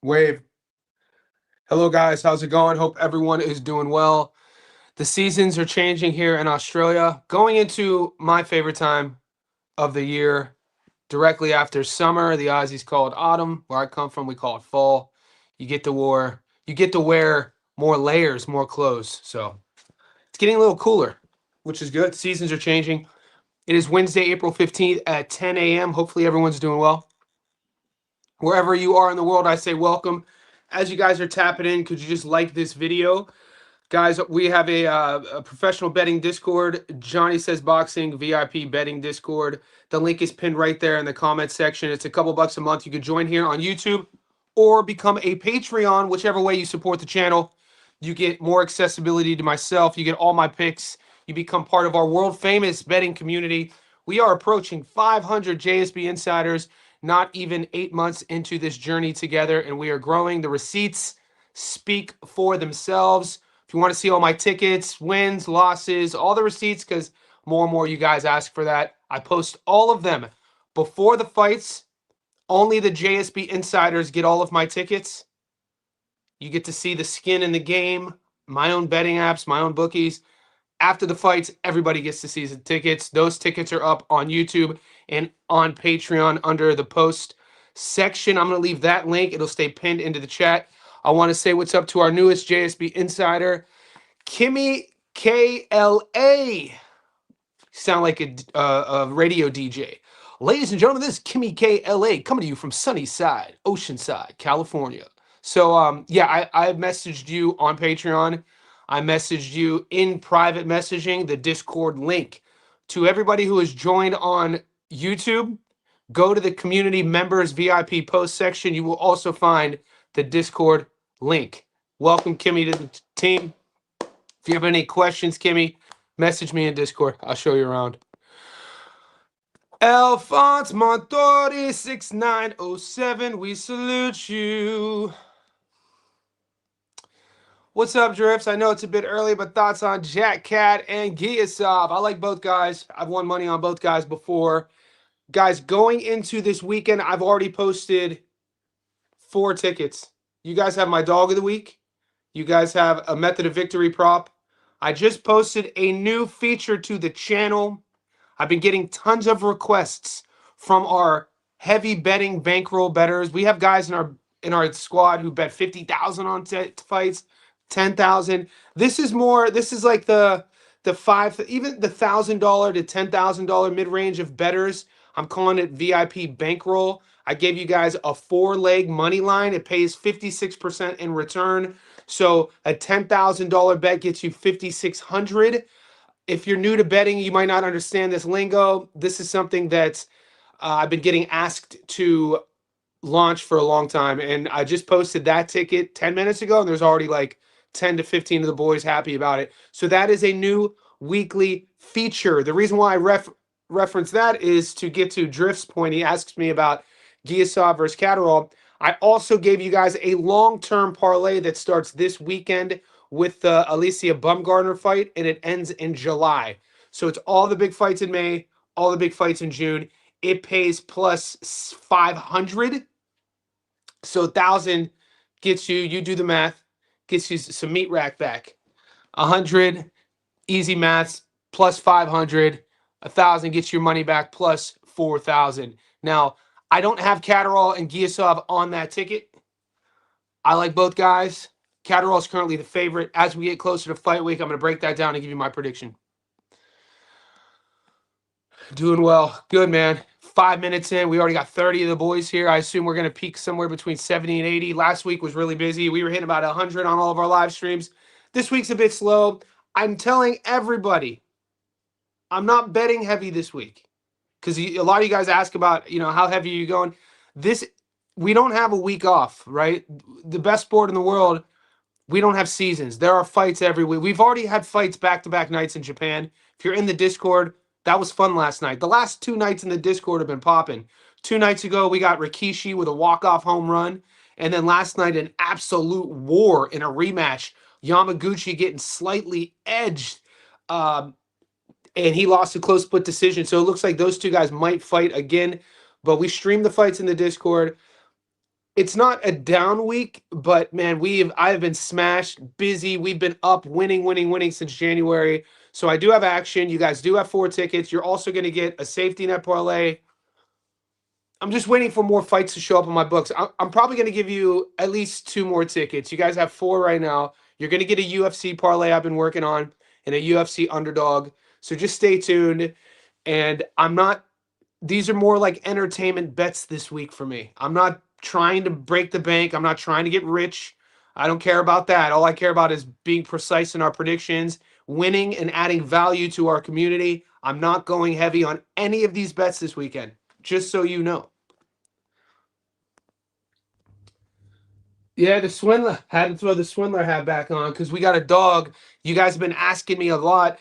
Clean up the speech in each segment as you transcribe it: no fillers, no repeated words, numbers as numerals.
Wave. Hello, guys. How's it going? Hope everyone is doing well. The seasons are changing here in Australia, going into my favorite time of the year, directly after summer. The Aussies call it autumn. Where I come from, we call it fall. You get to wear more layers, more clothes. So it's getting a little cooler, which is good. Seasons are changing. It is Wednesday, April 15th at 10 a.m. Hopefully, everyone's doing well. Wherever you are in the world, I say welcome. As you guys are tapping in, could you just like this video? Guys, we have a professional betting Discord. Johnny Says Boxing VIP betting Discord. The link is pinned right there in the comment section. It's a couple bucks a month. You can join here on YouTube or become a Patreon, whichever way you support the channel. You get more accessibility to myself. You get all my picks. You become part of our world famous betting community. We are approaching 500 JSB insiders, not even 8 months into this journey together, and we are growing. The receipts speak for themselves. If you want to see all my tickets, wins, losses, all the receipts, because more and more you guys ask for that, I post all of them before the fights. Only the JSB insiders get all of my tickets. You get to see the skin in the game, my own betting apps, my own bookies. After the fights, everybody gets to see the tickets. Those tickets are up on YouTube and on Patreon under the post section. I'm going to leave that link. It'll stay pinned into the chat. I want to say what's up to our newest JSB insider, Kimmy KLA. Sound like a radio DJ. Ladies and gentlemen, this is Kimmy KLA coming to you from Sunnyside, Oceanside, California. So, yeah, I messaged you on Patreon. I messaged you in private messaging the Discord link. To everybody who has joined on YouTube, go to the community members VIP post section. You will also find the Discord link. Welcome, Kimmy, to the team. If you have any questions, Kimmy, message me in Discord. I'll show you around. Alphonse Montori 6907, we salute you. What's up, Drifts? I know it's a bit early, but thoughts on Jack Cat and Giasov? I like both guys. I've won money on both guys before. Guys, going into this weekend, I've already posted 4 tickets. You guys have my dog of the week. You guys have a method of victory prop. I just posted a new feature to the channel. I've been getting tons of requests from our heavy betting bankroll bettors. We have guys in our squad who bet 50,000 on fights, 10,000. This is like the five, even the $1,000 to $10,000 mid-range of bettors. I'm calling it VIP bankroll. I gave you guys a 4-leg money line. It pays 56% in return. So a $10,000 bet gets you 5,600. If you're new to betting, you might not understand this lingo. This is something that I've been getting asked to launch for a long time. And I just posted that ticket 10 minutes ago, and there's already like 10 to 15 of the boys happy about it. So that is a new weekly feature. The reason why I reference that is to get to Drift's point. He asks me about Giasov versus Catterall. I also gave you guys a long-term parlay that starts this weekend with the Alicia Bumgarner fight, and it ends in July. So it's all the big fights in May, all the big fights in June. It pays plus 500. So 1,000 gets you, you do the math, gets you some meat rack back. 100, easy maths, plus 500. 1,000 gets your money back plus 4,000. Now, I don't have Catterall and Giasov on that ticket. I like both guys. Catterall is currently the favorite. As we get closer to fight week, I'm going to break that down and give you my prediction. Doing well. Good, man. 5 minutes in. We already got 30 of the boys here. I assume we're going to peak somewhere between 70 and 80. Last week was really busy. We were hitting about 100 on all of our live streams. This week's a bit slow. I'm telling everybody, I'm not betting heavy this week. Because a lot of you guys ask about, how heavy are you going? We don't have a week off, right? The best sport in the world, we don't have seasons. There are fights every week. We've already had fights back-to-back nights in Japan. If you're in the Discord, that was fun last night. The last 2 nights in the Discord have been popping. 2 nights ago, we got Rikishi with a walk-off home run. And then last night, an absolute war in a rematch. Yamaguchi getting slightly edged. And he lost a close split decision. So it looks like those 2 guys might fight again. But we stream the fights in the Discord. It's not a down week, but man, I've been smashed, busy. We've been up, winning since January. So I do have action. You guys do have 4 tickets. You're also going to get a safety net parlay. I'm just waiting for more fights to show up in my books. I'm probably going to give you at least 2 more tickets. You guys have 4 right now. You're going to get a UFC parlay I've been working on and a UFC underdog. So just stay tuned. And I'm not these are more like entertainment bets this week for me. I'm not trying to break the bank. I'm not trying to get rich. I don't care about that. All I care about is being precise in our predictions, winning and adding value to our community. I'm not going heavy on any of these bets this weekend, just so you know. Yeah, the swindler had to throw the swindler hat back on because we got a dog. You guys have been asking me a lot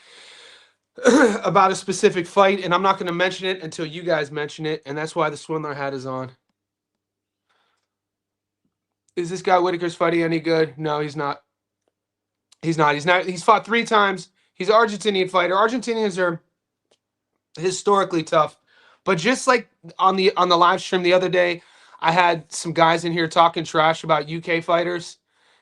about a specific fight, and I'm not going to mention it until you guys mention it, and that's why the swindler hat is on. Is this guy Whitaker's fighting any good? No, he's not. He's not. He's not. He's fought 3 times. He's an Argentinian fighter. Argentinians are historically tough. But just like on the live stream the other day, I had some guys in here talking trash about UK fighters,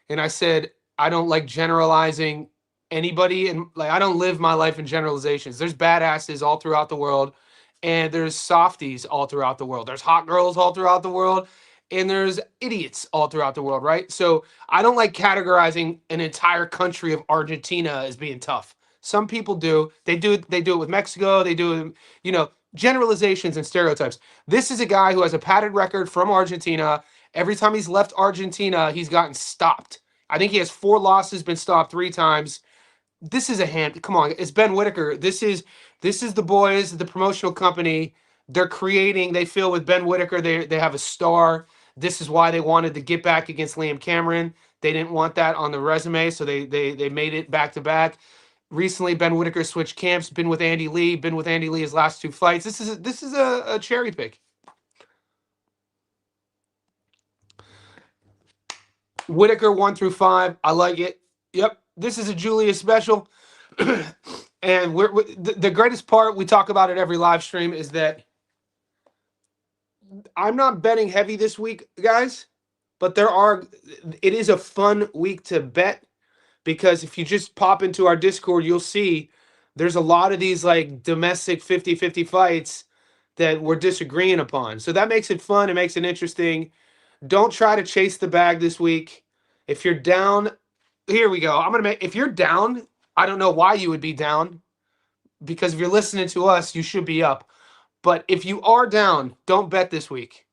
and I said I don't like generalizing anybody, and like I don't live my life in generalizations. There's badasses all throughout the world, and there's softies all throughout the world. There's hot girls all throughout the world, and there's idiots all throughout the world, right? So I don't like categorizing an entire country of Argentina as being tough. Some people do. They do it with Mexico. They do it, generalizations and stereotypes. This is a guy who has a padded record from Argentina. Every time he's left Argentina, he's gotten stopped. I think he has 4 losses, been stopped 3 times. This is a hand. Come on, it's Ben Whitaker. This is the boys, the promotional company. They're creating. They feel with Ben Whitaker, they have a star. This is why they wanted to get back against Liam Cameron. They didn't want that on the resume, so they made it back to back. Recently, Ben Whitaker switched camps. Been with Andy Lee. Been with Andy Lee his last 2 fights. This is a cherry pick. Whitaker 1 through 5. I like it. Yep. This is a Julius special. And the greatest part, we talk about it every live stream, is that I'm not betting heavy this week, guys, but it is a fun week to bet because if you just pop into our Discord, you'll see there's a lot of these like domestic 50-50 fights that we're disagreeing upon. So that makes it fun. It makes it interesting. Don't try to chase the bag this week. If you're down, here we go. If you're down, I don't know why you would be down because if you're listening to us, you should be up. But if you are down, don't bet this week.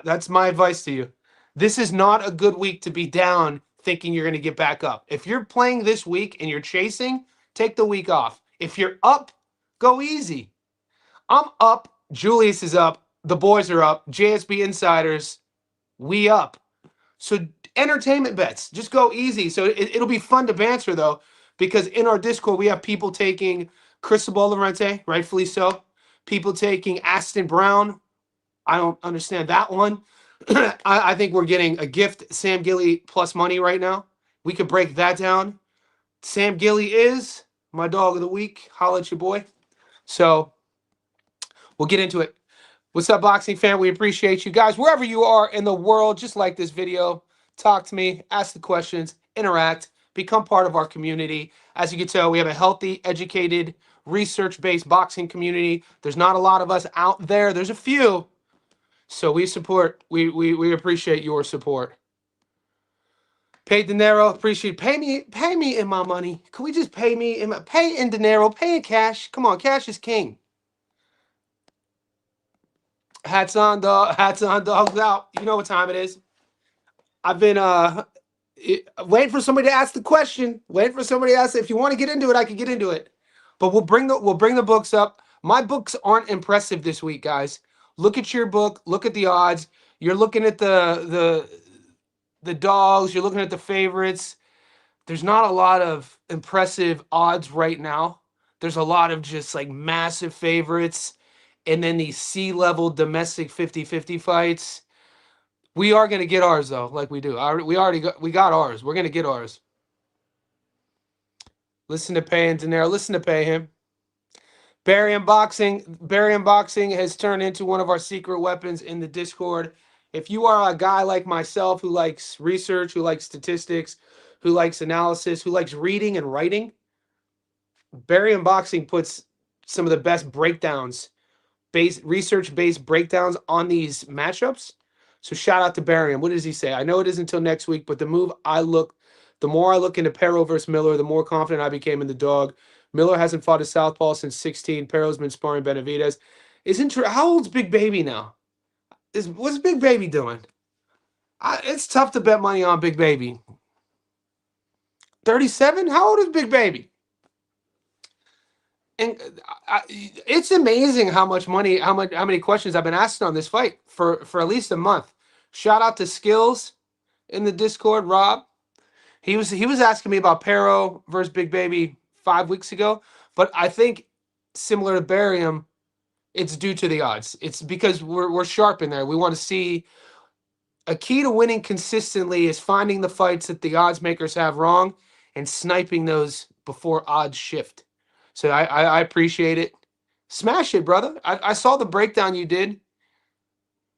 That's my advice to you. This is not a good week to be down thinking you're going to get back up. If you're playing this week and you're chasing, take the week off. If you're up, go easy. I'm up. Julius is up. The boys are up. JSB Insiders, we up. So entertainment bets, just go easy. So it'll be fun to banter though, because in our Discord we have people taking Cristobal Lorente, rightfully so. People taking Aston Brown. I don't understand that one. I think we're getting a gift Sam Gilly plus money right now. We could break that down. Sam Gilly is my dog of the week. Holla at your boy. So we'll get into it. What's up, boxing fan? We appreciate you guys. Wherever you are in the world, just like this video, talk to me, ask the questions, interact, become part of our community. As you can tell, we have a healthy, educated, research-based boxing community. There's not a lot of us out there. There's a few. So we appreciate your support. Pay dinero, appreciate. Pay me in my money. Can we just pay me pay in dinero, pay in cash? Come on, cash is king. Hats on, dog. Hats on, dogs out. You know what time it is. I've been waiting for somebody to ask the question. Waiting for somebody to ask. If you want to get into it, I can get into it. But we'll bring the books up. My books aren't impressive this week, guys. Look at your book. Look at the odds. You're looking at the dogs. You're looking at the favorites. There's not a lot of impressive odds right now. There's a lot of just like massive favorites. And then these C-level domestic 50-50 fights. We are going to get ours, though, like we do. We got ours. We're going to get ours. Listen to Pay and Dinero. Listen to Pay him. Barry Unboxing has turned into one of our secret weapons in the Discord. If you are a guy like myself who likes research, who likes statistics, who likes analysis, who likes reading and writing, Barry Unboxing puts some of the best breakdowns, research based breakdowns on these matchups. So shout out to Barry. And what does he say? I know it isn't until next week, but the more I look into Perro versus Miller, the more confident I became in the dog. Miller hasn't fought a southpaw since 16. Perro's been sparring Benavidez. Isn't true? How old's Big Baby now? What's Big Baby doing? It's tough to bet money on Big Baby. 37? How old is Big Baby? And it's amazing how much money, how many questions I've been asking on this fight for at least a month. Shout out to Skills in the Discord, Rob. He was asking me about Perro versus Big Baby 5 weeks ago, but I think similar to Barium, it's due to the odds. It's because we're sharp in there. We want to see a key to winning consistently is finding the fights that the odds makers have wrong and sniping those before odds shift. So I appreciate it. Smash it, brother. I saw the breakdown you did.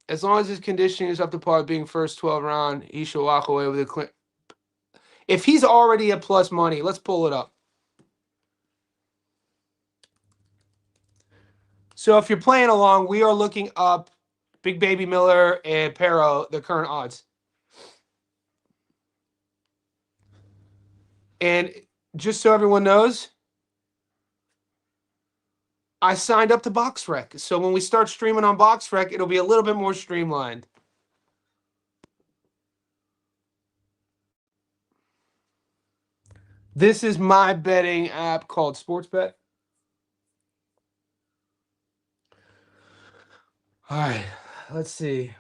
As long as his conditioning is up to par, being first 12 round, he should walk away with a clean. If he's already at plus money, let's pull it up. So if you're playing along, we are looking up Big Baby Miller and Perro, the current odds. And just so everyone knows, I signed up to BoxRec. So when we start streaming on BoxRec, it'll be a little bit more streamlined. This is my betting app called Sportsbet. All right, let's see.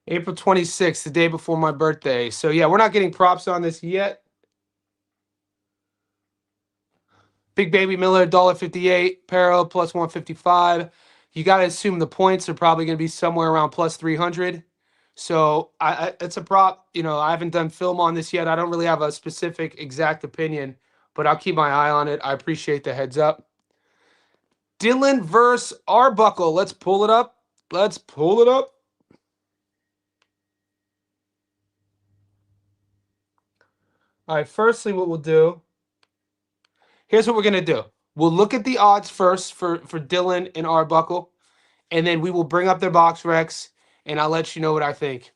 April 26th, the day before my birthday. So yeah, we're not getting props on this yet. Big Baby Miller, $1.58. Perro, plus 155. You got to assume the points are probably going to be somewhere around plus 300. So it's a prop. You know, I haven't done film on this yet. I don't really have a specific exact opinion, but I'll keep my eye on it. I appreciate the heads up. Dylan versus Arbuckle. Let's pull it up. Let's pull it up. All right, firstly, what we'll do, here's what we're going to do. We'll look at the odds first for Dylan and Arbuckle, and then we will bring up their box recs, and I'll let you know what I think.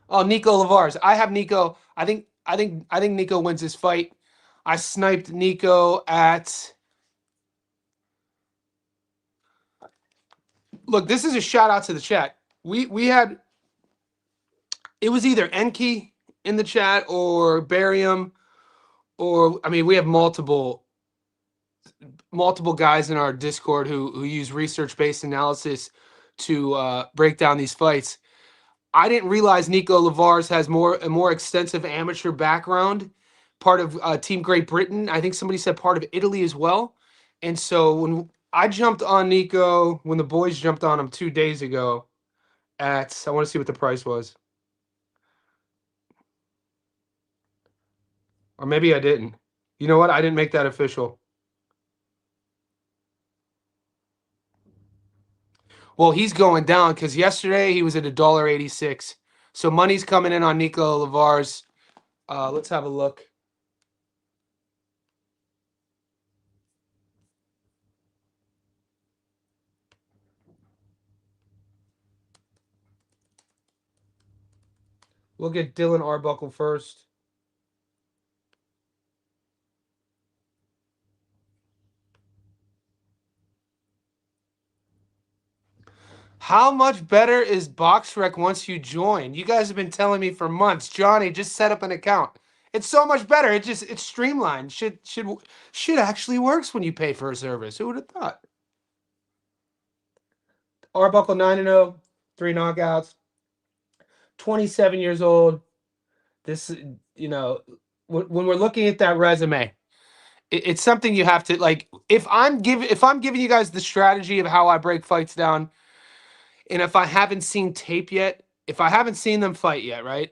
Oh, Nico Lavars. I have Nico. I think Nico wins this fight. I sniped Nico at. Look, this is a shout out to the chat. We had. It was either Enki in the chat or Barium, or I mean, we have multiple guys in our Discord who use research based analysis to break down these fights. I didn't realize Nico Lavars has a more extensive amateur background, part of Team Great Britain. I think somebody said part of Italy as well. And so when I jumped on Nico, when the boys jumped on him 2 days ago I want to see what the price was. Or maybe I didn't. You know what? I didn't make that official. Well, he's going down because yesterday he was at $1.86. So money's coming in on Nico Lavars. Let's have a look. We'll get Dylan Arbuckle first. How much better is BoxRec once you join? You guys have been telling me for months, Johnny, just set up an account. It's so much better. It's streamlined. Shit actually works when you pay for a service. Who would have thought? Arbuckle 9-0, 3 knockouts, 27 years old. This, you know, when we're looking at that resume, it's something you have to like. If I'm giving you guys the strategy of how I break fights down, and if I haven't seen tape yet, if I haven't seen them fight yet, right?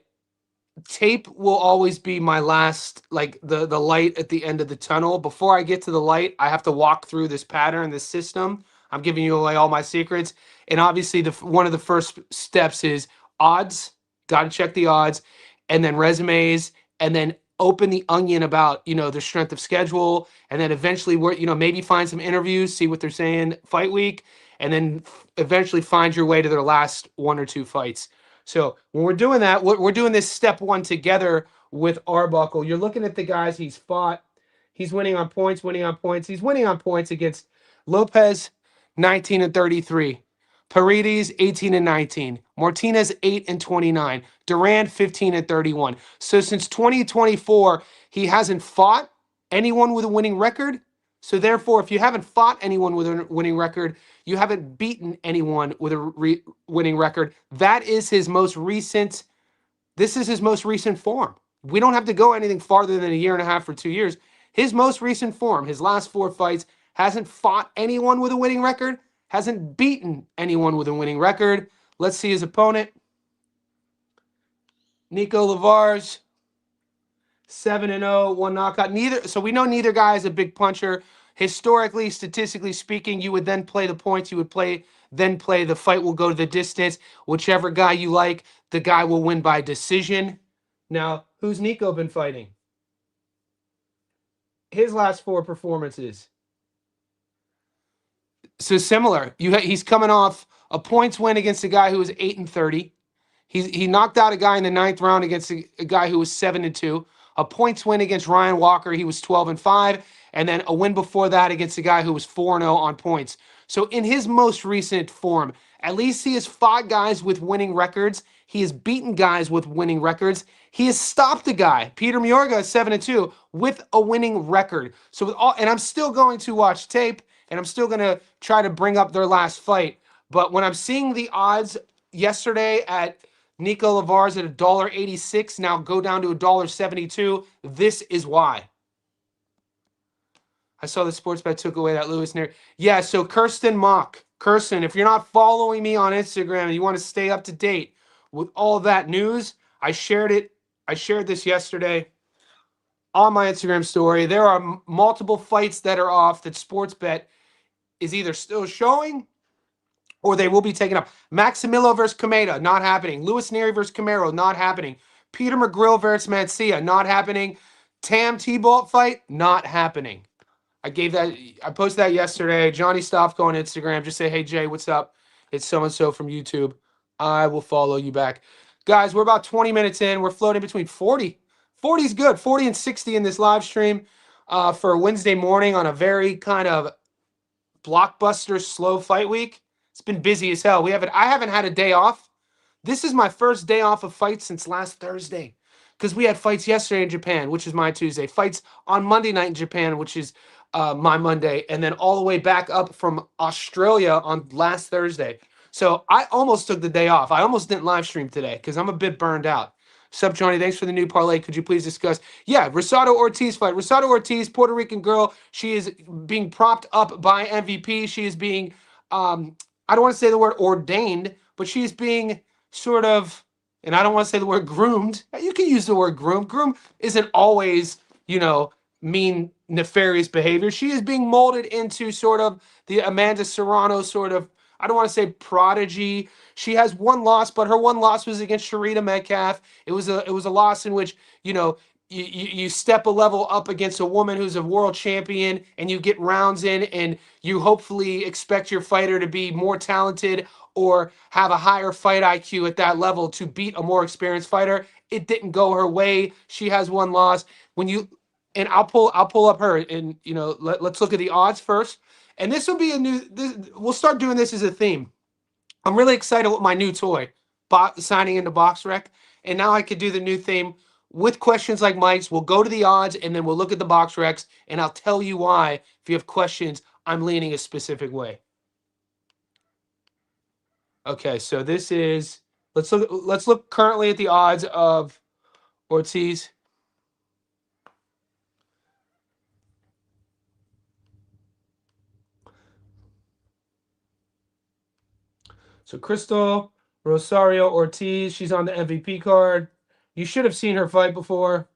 Tape will always be my last, like the light at the end of the tunnel. Before I get to the light, I have to walk through this pattern, this system. I'm giving you away all my secrets. And obviously the one of the first steps is odds. Got to check the odds, and then resumes, and then open the onion about, their strength of schedule, and then eventually maybe find some interviews, see what they're saying fight week, and then eventually find your way to their last one or two fights. So when we're doing that, we're doing this step one together with Arbuckle. You're looking at the guys he's fought. He's winning on points, winning on points. He's winning on points against Lopez, 19 and 33. Paredes, 18 and 19. Martinez, 8 and 29. Duran, 15 and 31. So since 2024, he hasn't fought anyone with a winning record. So therefore, if you haven't fought anyone with a winning record, you haven't beaten anyone with a winning record. That is his most recent. This is his most recent form. We don't have to go anything farther than a year and a half or 2 years. His most recent form, his last 4 fights, hasn't fought anyone with a winning record, hasn't beaten anyone with a winning record. Let's see his opponent. Nico Lavars, 7-0, one knockout. So we know neither guy is a big puncher. Historically, statistically speaking, you would then play the points. You would then play the fight will go to the distance. Whichever guy you like, the guy will win by decision. Now, who's Nico been fighting? His last 4 performances. So similar. He's coming off a points win against a guy who was 8 and 30. He knocked out a guy in the 9th round against a guy who was 7 and 2. A points win against Ryan Walker. He was 12 and 5. And then a win before that against a guy who was 4 and 0 on points. So in his most recent form, at least he has fought guys with winning records. He has beaten guys with winning records. He has stopped a guy, Peter Mayorga, 7 and 2, with a winning record. So with all, and I'm still going to watch tape, and I'm still going to try to bring up their last fight. But when I'm seeing the odds yesterday at Nico Lavars at $1.86, now go down to $1.72. This is why. I saw the sports bet took away that Lewis Neer. Yeah, so Kirsten Mock. Kirsten, if you're not following me on Instagram and you want to stay up to date with all that news, I shared it. I shared this yesterday on my Instagram story. There are multiple fights that are off that sports bet is either still showing or they will be taken up. Maximillo versus Kameda, not happening. Lewis Neary versus Camaro, not happening. Peter McGrill versus Mancia, not happening. Tam T-Bolt fight, not happening. I posted that yesterday. Johnny Stoffco on Instagram. Just say, hey, Jay, what's up? It's so-and-so from YouTube. I will follow you back. Guys, we're about 20 minutes in. We're floating between 40. 40 is good. 40 and 60 in this live stream for a Wednesday morning on a very kind of blockbuster slow fight week. It's been busy as hell. I haven't had a day off. This is my first day off of fights since last Thursday because we had fights yesterday in Japan, which is my Tuesday. Fights on Monday night in Japan, which is my Monday, and then all the way back up from Australia on last Thursday. So I almost took the day off. I almost didn't live stream today because I'm a bit burned out. Sup, Johnny? Thanks for the new parlay. Could you please discuss? Yeah, Rosado Ortiz fight. Rosado Ortiz, Puerto Rican girl. She is being propped up by MVP. She is being, I don't want to say the word ordained, but she's being sort of, and I don't want to say the word groomed. You can use the word groomed. Groom isn't always, mean, nefarious behavior. She is being molded into sort of the Amanda Serrano sort of, I don't want to say prodigy. She has one loss, but her one loss was against Sharita Metcalf. It was a loss in which, you step a level up against a woman who's a world champion and you get rounds in and you hopefully expect your fighter to be more talented or have a higher fight IQ at that level to beat a more experienced fighter. It didn't go her way. She has one loss. And I'll pull up her and let's look at the odds first. And this will be we'll start doing this as a theme. I'm really excited with my new toy, signing into BoxRec. And now I could do the new theme with questions like Mike's. We'll go to the odds and then we'll look at the BoxRecs and I'll tell you why. If you have questions, I'm leaning a specific way. Okay, so this is let's look currently at the odds of Ortiz. So Crystal Rosario Ortiz, she's on the MVP card. You should have seen her fight before.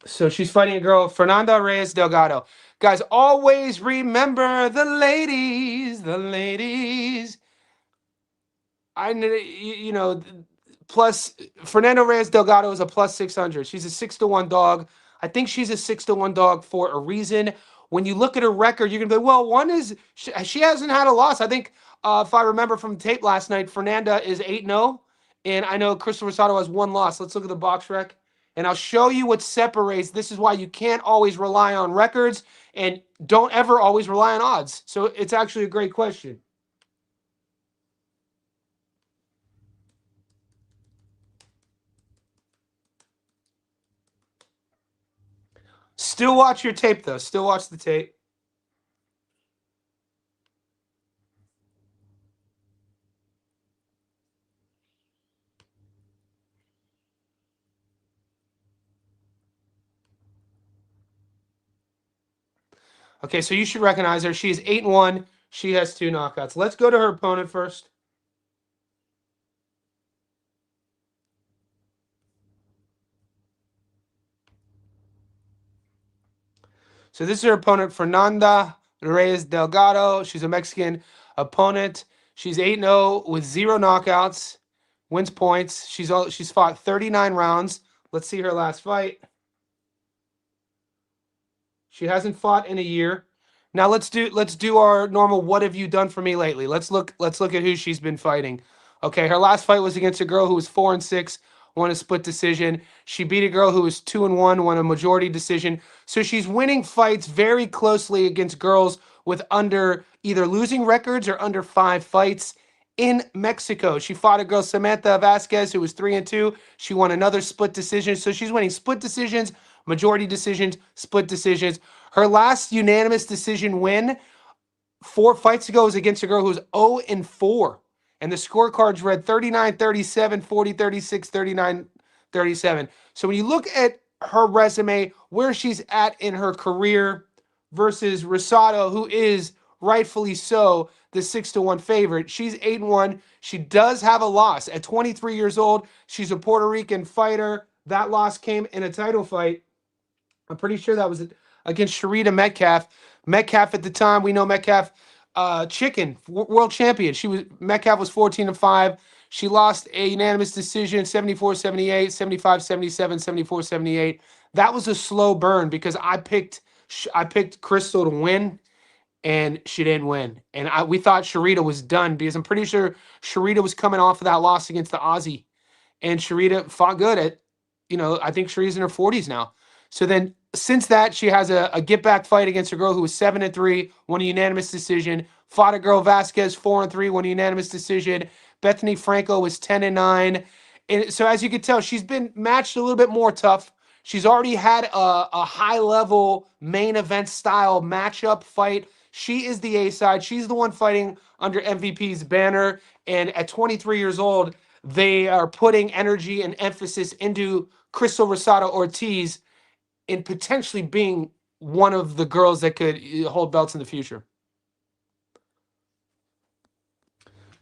So she's fighting a girl, Fernanda Reyes Delgado. Guys, always remember the ladies, the ladies. You know, plus Fernando Reyes Delgado is a plus 600. She's a 6-1 dog. I think she's a 6-1 dog for a reason. When you look at her record, you're gonna be like, well, one is she hasn't had a loss. I think if I remember from tape last night, Fernanda is 8-0, and I know Crystal Rosado has one loss. Let's look at the box rec, and I'll show you what separates. This is why you can't always rely on records, and don't ever always rely on odds. So it's actually a great question. Still watch your tape, though. Still watch the tape. Okay, so you should recognize her. She's 8-1. She has 2 knockouts. Let's go to her opponent first. So this is her opponent, Fernanda Reyes Delgado. She's a Mexican opponent. She's 8-0 with 0 knockouts, wins points. She's fought 39 rounds. Let's see her last fight. She hasn't fought in a year. Now let's do our normal what have you done for me lately? Let's look at who she's been fighting. Okay, her last fight was against a girl who was 4-6, won a split decision. She beat a girl who was 2-1, won a majority decision. So she's winning fights very closely against girls with under either losing records or under 5 fights in Mexico. She fought a girl, Samantha Vasquez, who was 3-2. She won another split decision. So she's winning split decisions, majority decisions, split decisions. Her last unanimous decision win 4 fights ago was against a girl who was 0-4. And the scorecards read 39-37, 40-36, 39-37. So when you look at her resume, where she's at in her career versus Rosado, who is rightfully so the 6-1 favorite, she's 8-1. She does have a loss. At 23 years old, she's a Puerto Rican fighter. That loss came in a title fight. I'm pretty sure that was against Sharita Metcalf. Metcalf at the time, we know Metcalf, world champion. Metcalf was 14-5. She lost a unanimous decision, 74-78, 75-77, 74-78. That was a slow burn because I picked Crystal to win, and she didn't win. And we thought Sharita was done because I'm pretty sure Sharita was coming off of that loss against the Aussie, and Sharita fought good I think Sharita's in her 40s now. So then since that, she has a get back fight against a girl who was 7-3, won a unanimous decision. Fought a girl, Vasquez, 4-3, won a unanimous decision. Bethany Franco was 10-9. And so as you can tell, she's been matched a little bit more tough. She's already had a high level main event style matchup fight. She is the A side. She's the one fighting under MVP's banner. And at 23 years old, they are putting energy and emphasis into Crystal Rosado Ortiz in potentially being one of the girls that could hold belts in the future.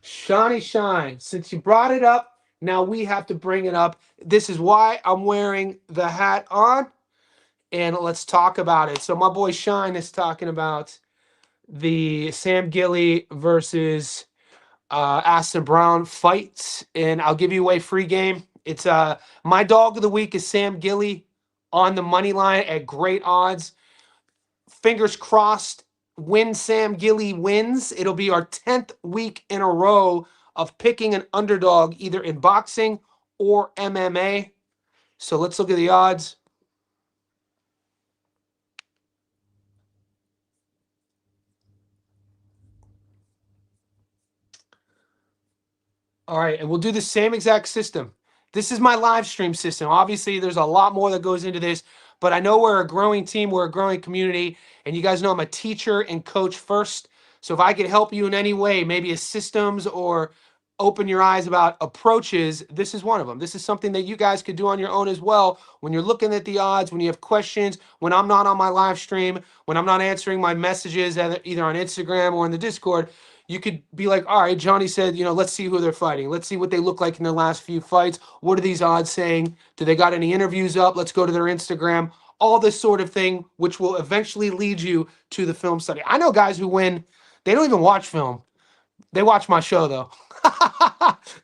Shawnee Shine, since you brought it up, now we have to bring it up. This is why I'm wearing the hat on, and let's talk about it. So my boy Shine is talking about the Sam Gilly versus Aston Brown fights, and I'll give you away free game. It's my dog of the week is Sam Gilly on the money line at great odds. Fingers crossed, when Sam Gilly wins, it'll be our 10th week in a row of picking an underdog either in boxing or MMA. So let's look at the odds. All right, and we'll do the same exact system. This is my live stream system. Obviously, there's a lot more that goes into this, but I know we're a growing team, we're a growing community, and you guys know I'm a teacher and coach first. So if I could help you in any way, maybe a systems or open your eyes about approaches, this is one of them. This is something that you guys could do on your own as well. When you're looking at the odds, when you have questions, when I'm not on my live stream, when I'm not answering my messages either on Instagram or in the Discord, You could be like, all right, Johnny said, let's see who they're fighting. Let's see what they look like in their last few fights. What are these odds saying? Do they got any interviews up? Let's go to their Instagram. All this sort of thing, which will eventually lead you to the film study. I know guys who win, they don't even watch film. They watch my show though.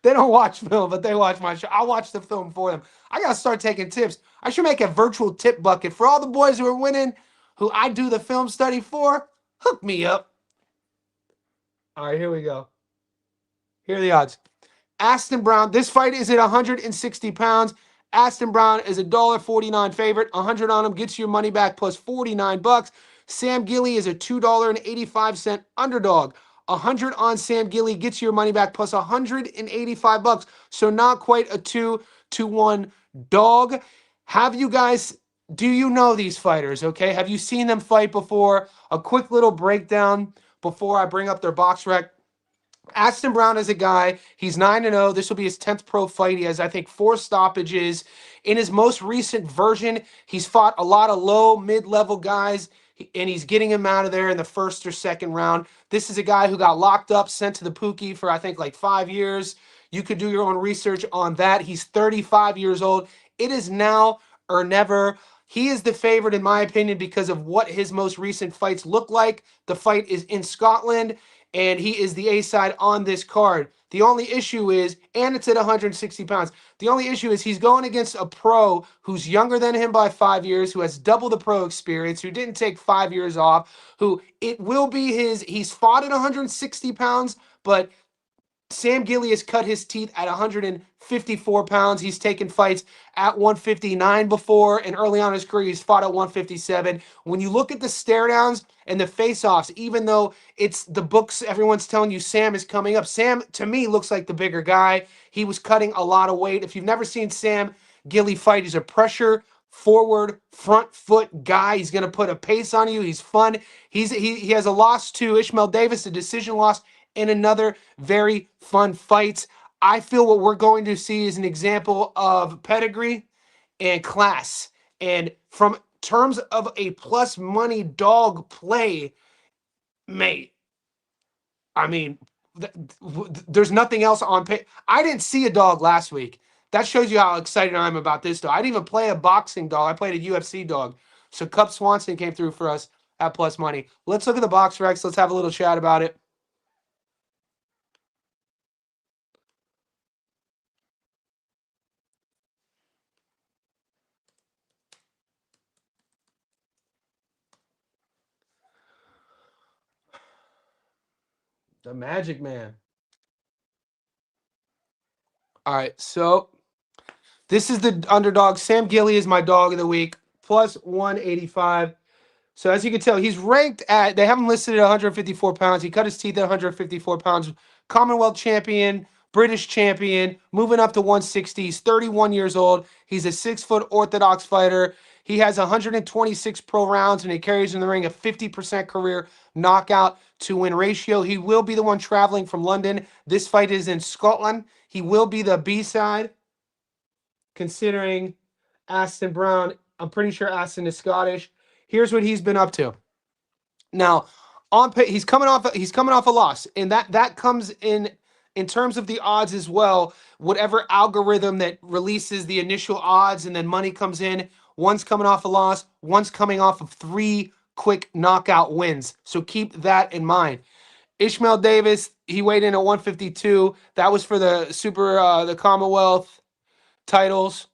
They don't watch film, but they watch my show. I watch the film for them. I gotta start taking tips. I should make a virtual tip bucket for all the boys who are winning, who I do the film study for. Hook me up. All right, here we go. Here are the odds. Aston Brown, this fight is at 160 pounds. Aston Brown is a $1.49 favorite. 100 on him gets your money back plus 49 bucks. Sam Gilly is a $2.85 underdog. 100 on Sam Gilly gets your money back plus 185 bucks. So not quite a 2-1 dog. Do you know these fighters, okay? Have you seen them fight before? A quick little breakdown before I bring up their box rec. Aston Brown is a guy, he's 9-0. This will be his 10th pro fight. He has, I think, 4 stoppages. In his most recent version, he's fought a lot of low, mid-level guys, and he's getting him out of there in the first or second round. This is a guy who got locked up, sent to the Pookie for, I think, like 5 years. You could do your own research on that. He's 35 years old. It is now or never. He is the favorite, in my opinion, because of what his most recent fights look like. The fight is in Scotland, and he is the A-side on this card. The only issue is, and it's at 160 pounds, the only issue is he's going against a pro who's younger than him by 5 years, who has double the pro experience, who didn't take 5 years off, who it will be he's fought at 160 pounds, but Sam Gilly has cut his teeth at 154 pounds. He's taken fights at 159 before, and early on in his career, he's fought at 157. When you look at the stare downs and the face-offs, even though it's the books, everyone's telling you Sam is coming up. Sam, to me, looks like the bigger guy. He was cutting a lot of weight. If you've never seen Sam Gilly fight, he's a pressure forward front foot guy. He's going to put a pace on you. He's fun. He has a loss to Ishmael Davis, a decision loss, in another very fun fight. I feel what we're going to see is an example of pedigree and class. And from terms of a plus money dog play, mate, I mean, there's nothing else on pay. I didn't see a dog last week. That shows you how excited I am about this dog. I didn't even play a boxing dog. I played a UFC dog. So Cup Swanson came through for us at plus money. Let's look at the box recs. Let's have a little chat about it. The Magic Man. All right, so this is the underdog. Sam Gilly is my dog of the week, plus 185. So as you can tell, he's ranked at, they have him listed at 154 pounds. He cut his teeth at 154 pounds. Commonwealth champion, British champion, moving up to 160. He's 31 years old. He's a 6-foot orthodox fighter. He has 126 pro rounds, and he carries in the ring a 50% career knockout to win ratio. He will be the one traveling from London. This fight is in Scotland. He will be the B-side, considering Aston Brown. I'm pretty sure Aston is Scottish. Here's what he's been up to. Now, he's coming off a loss, and that comes in terms of the odds as well. Whatever algorithm that releases the initial odds and then money comes in, one's coming off a loss, one's coming off of 3 quick knockout wins. So keep that in mind. Ishmael Davis, he weighed in at 152. That was for the the Commonwealth titles.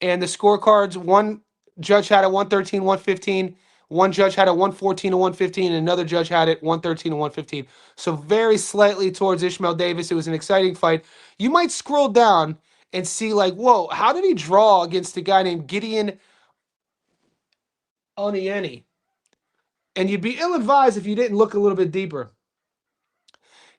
And the scorecards, one judge had it 113, 115. One judge had it 114 to 115, and another judge had it 113 to 115. So very slightly towards Ishmael Davis. It was an exciting fight. You might scroll down and see, like, whoa, how did he draw against a guy named Gideon Onieni? And you'd be ill-advised if you didn't look a little bit deeper.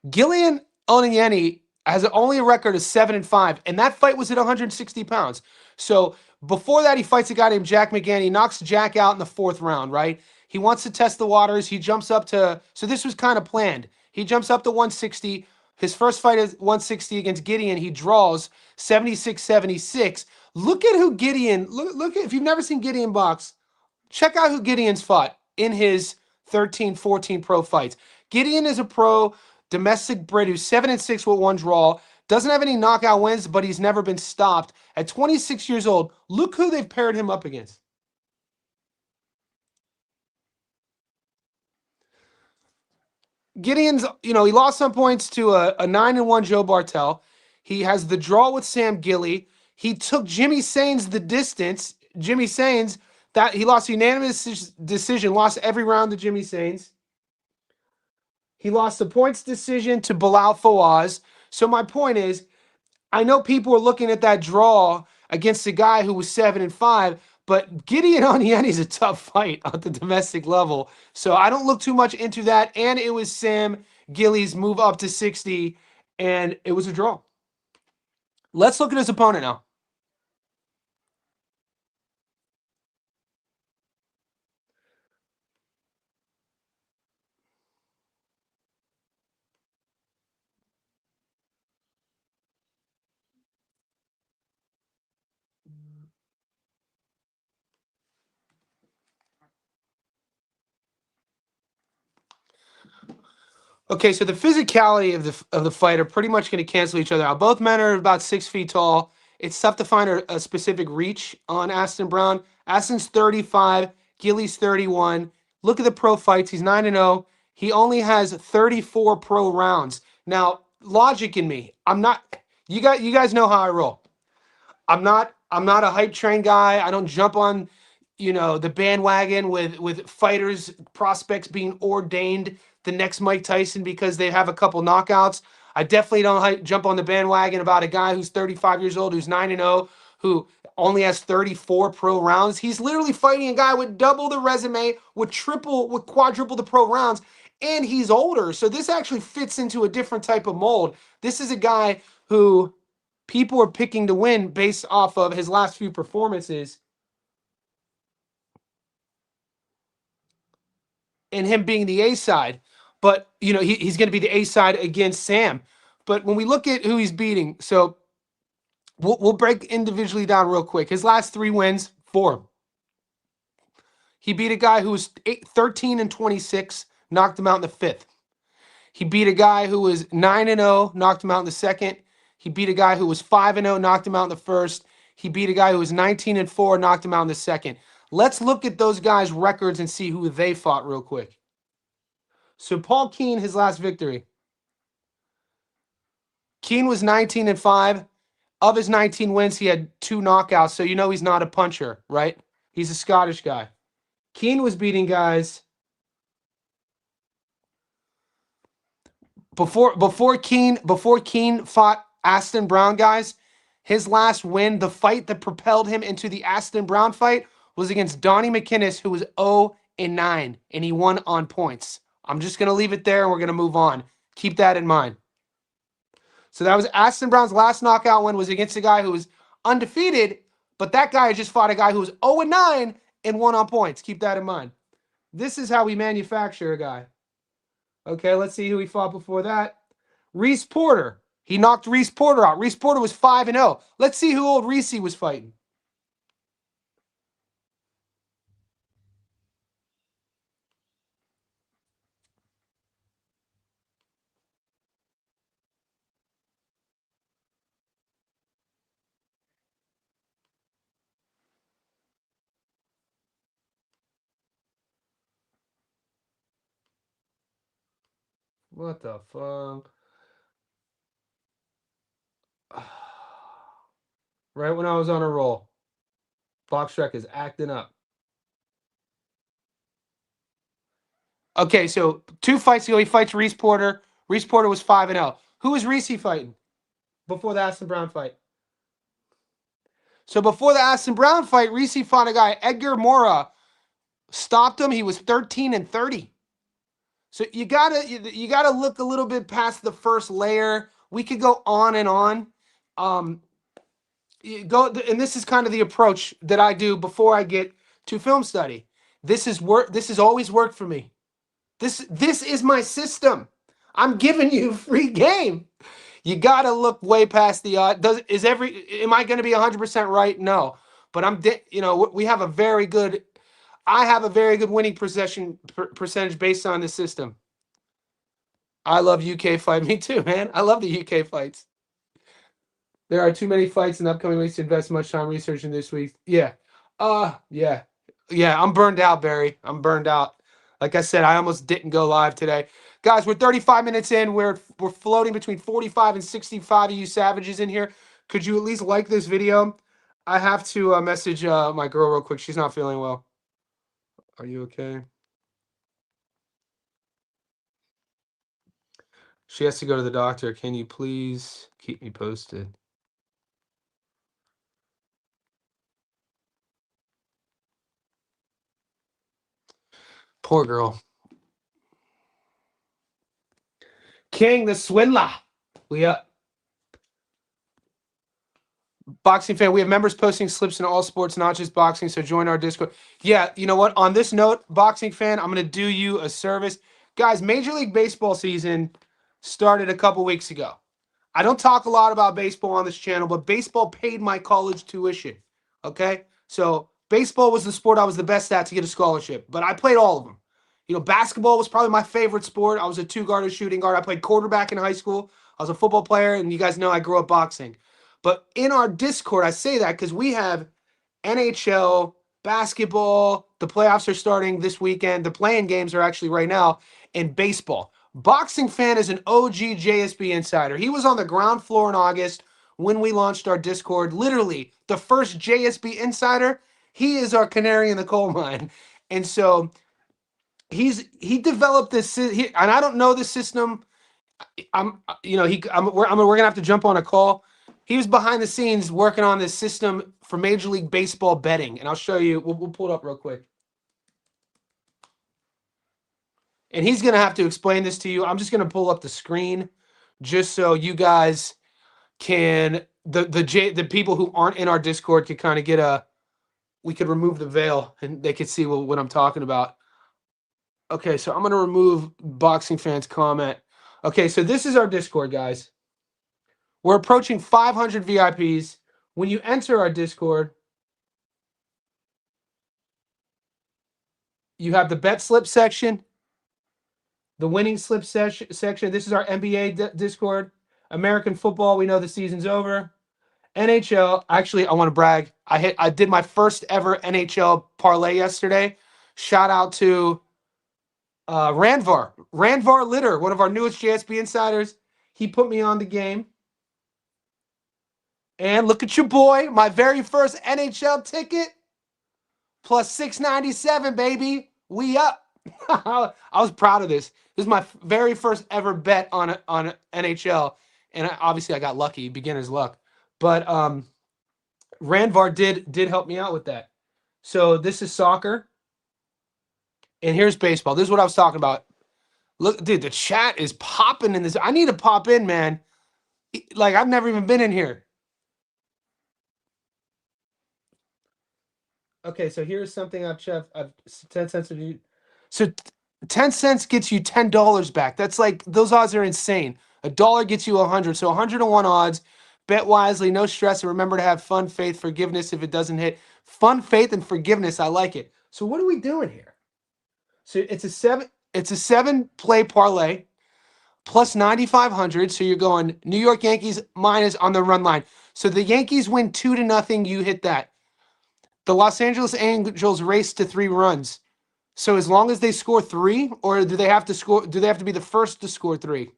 Gideon Onieni has only a record of 7-5, and that fight was at 160 pounds. So before that, he fights a guy named Jack McGann. He knocks Jack out in the 4th round, right? He wants to test the waters. He jumps up to, so this was kind of planned. He jumps up to 160. His first fight is 160 against Gideon. He draws 76-76. Look at who Gideon, look at, if you've never seen Gideon box, check out who Gideon's fought in his 13, 14 pro fights. Gideon is a pro domestic Brit who's 7-6 with one draw. Doesn't have any knockout wins, but he's never been stopped. At 26 years old, look who they've paired him up against. Gideon's, he lost some points to a 9-1 Joe Bartel. He has the draw with Sam Gilly. He took Jimmy Sains the distance. Jimmy Sains, that he lost a unanimous decision, lost every round to Jimmy Sains. He lost the points decision to Bilal Fawaz. So my point is, I know people are looking at that draw against a guy who was 7-5, but Gideon Onieni is a tough fight at the domestic level. So I don't look too much into that. And it was Sam Gilly's move up to 60, and it was a draw. Let's look at his opponent now. Okay, so the physicality of the fight are pretty much going to cancel each other out. Both men are about 6 feet tall. It's tough to find a specific reach on Aston Brown. Aston's 35, Gilly's 31. Look at the pro fights. He's 9-0. He only has 34 pro rounds. Now, logic in me. I'm not. You guys know how I roll. I'm not a hype train guy. I don't jump on, the bandwagon with fighters, prospects being ordained the next Mike Tyson because they have a couple knockouts. I definitely don't jump on the bandwagon about a guy who's 35 years old, who's 9-0, who only has 34 pro rounds. He's literally fighting a guy with double the resume, with quadruple the pro rounds, and he's older. So this actually fits into a different type of mold. This is a guy who people are picking to win based off of his last few performances and him being the A side. But, he's going to be the A side against Sam. But when we look at who he's beating, so we'll break individually down real quick. His last 3 wins, 4. He beat a guy who was 13-26, knocked him out in the 5th. He beat a guy who was 9-0, knocked him out in the 2nd. He beat a guy who was 5-0, knocked him out in the 1st. He beat a guy who was 19-4, knocked him out in the 2nd. Let's look at those guys' records and see who they fought real quick. So Paul Keane, his last victory. Keane was 19-5. Of his 19 wins, he had 2 knockouts. So he's not a puncher, right? He's a Scottish guy. Keane was beating guys before Keane fought Aston Brown, guys. His last win, the fight that propelled him into the Aston Brown fight, was against Donnie McInnes, who was 0-9, and he won on points. I'm just going to leave it there, and we're going to move on. Keep that in mind. So that was Aston Brown's last knockout win, was against a guy who was undefeated, but that guy just fought a guy who was 0-9 and won on points. Keep that in mind. This is how we manufacture a guy. Okay, let's see who he fought before that. Reese Porter. He knocked Reese Porter out. Reese Porter was 5-0. Let's see who old Reese was fighting. What the fuck? Right when I was on a roll. Boxrec is acting up. Okay, so 2 fights ago, he fights Reese Porter. Reese Porter was 5-0. Who was Reese fighting before the Aston Brown fight? So before the Aston Brown fight, Reese fought a guy, Edgar Mora. Stopped him. He was 13-30. So you gotta look a little bit past the first layer. We could go on and on. And this is kind of the approach that I do before I get to film study. This has always worked for me. This is my system. I'm giving you free game. You gotta look way past the odd. Am I going to be 100% right? No, but we have a very good. I have a very good winning percentage based on this system. I love UK fight. Me too, man. I love the UK fights. There are too many fights in the upcoming weeks to invest much time researching this week. Yeah. Yeah. Yeah, I'm burned out, Barry. I'm burned out. Like I said, I almost didn't go live today. Guys, we're 35 minutes in. We're floating between 45 and 65 of you savages in here. Could you at least like this video? I have to message my girl real quick. She's not feeling well. Are you okay? She has to go to the doctor. Can you please keep me posted? Poor girl. King the Swindler. We up. Boxing fan, we have members posting slips in all sports, not just boxing. So join our Discord. Yeah, you know what? On this note, boxing fan, I'm going to do you a service. Guys, Major League Baseball season started a couple weeks ago. I don't talk a lot about baseball on this channel, but baseball paid my college tuition. Okay? So baseball was the sport I was the best at to get a scholarship, but I played all of them. You know, basketball was probably my favorite sport. I was a two-guard or shooting guard. I played quarterback in high school. I was a football player, and you guys know I grew up boxing. But in our Discord, I say that because we have NHL, basketball, the playoffs are starting this weekend. The playing games are actually right now, and baseball. Boxing fan is an OG JSB insider. He was on the ground floor in August when we launched our Discord. Literally, the first JSB insider. He is our canary in the coal mine. And so he developed this, and I don't know the system. We're gonna have to jump on a call. He was behind the scenes working on this system for Major League Baseball betting, and I'll show you. We'll pull it up real quick. And he's gonna have to explain this to you. I'm just gonna pull up the screen, just so you guys can the people who aren't in our Discord could kind of get a. We could remove the veil and they could see what I'm talking about. Okay, so I'm gonna remove boxing fans comment. Okay, so this is our Discord, guys. We're approaching 500 VIPs. When you enter our Discord, you have the bet slip section, the winning slip section. This is our NBA Discord. American football, we know the season's over. NHL, actually, I want to brag. I did my first ever NHL parlay yesterday. Shout out to Randvar Litter, one of our newest JSB insiders. He put me on the game. And look at your boy, my very first NHL ticket, plus 697, baby. We up. I was proud of this. This is my very first ever bet on NHL, and obviously I got lucky, beginner's luck. But Randvar did help me out with that. So this is soccer, and here's baseball. This is what I was talking about. Look, dude, the chat is popping in this. I need to pop in, man. Like I've never even been in here. Okay, so here's something I've 10 cents of you. So 10 cents gets you $10 back. That's like those odds are insane. A dollar gets you 100. So 101 odds. Bet wisely, no stress, and remember to have fun, faith, forgiveness if it doesn't hit. Fun, faith, and forgiveness. I like it. So what are we doing here? So it's a seven play parlay plus 9,500. So you're going New York Yankees minus on the run line. So the Yankees win 2-0. You hit that. The Los Angeles Angels race to 3 runs. So as long as they score 3, or do they have to score? Do they have to be the first to score 3?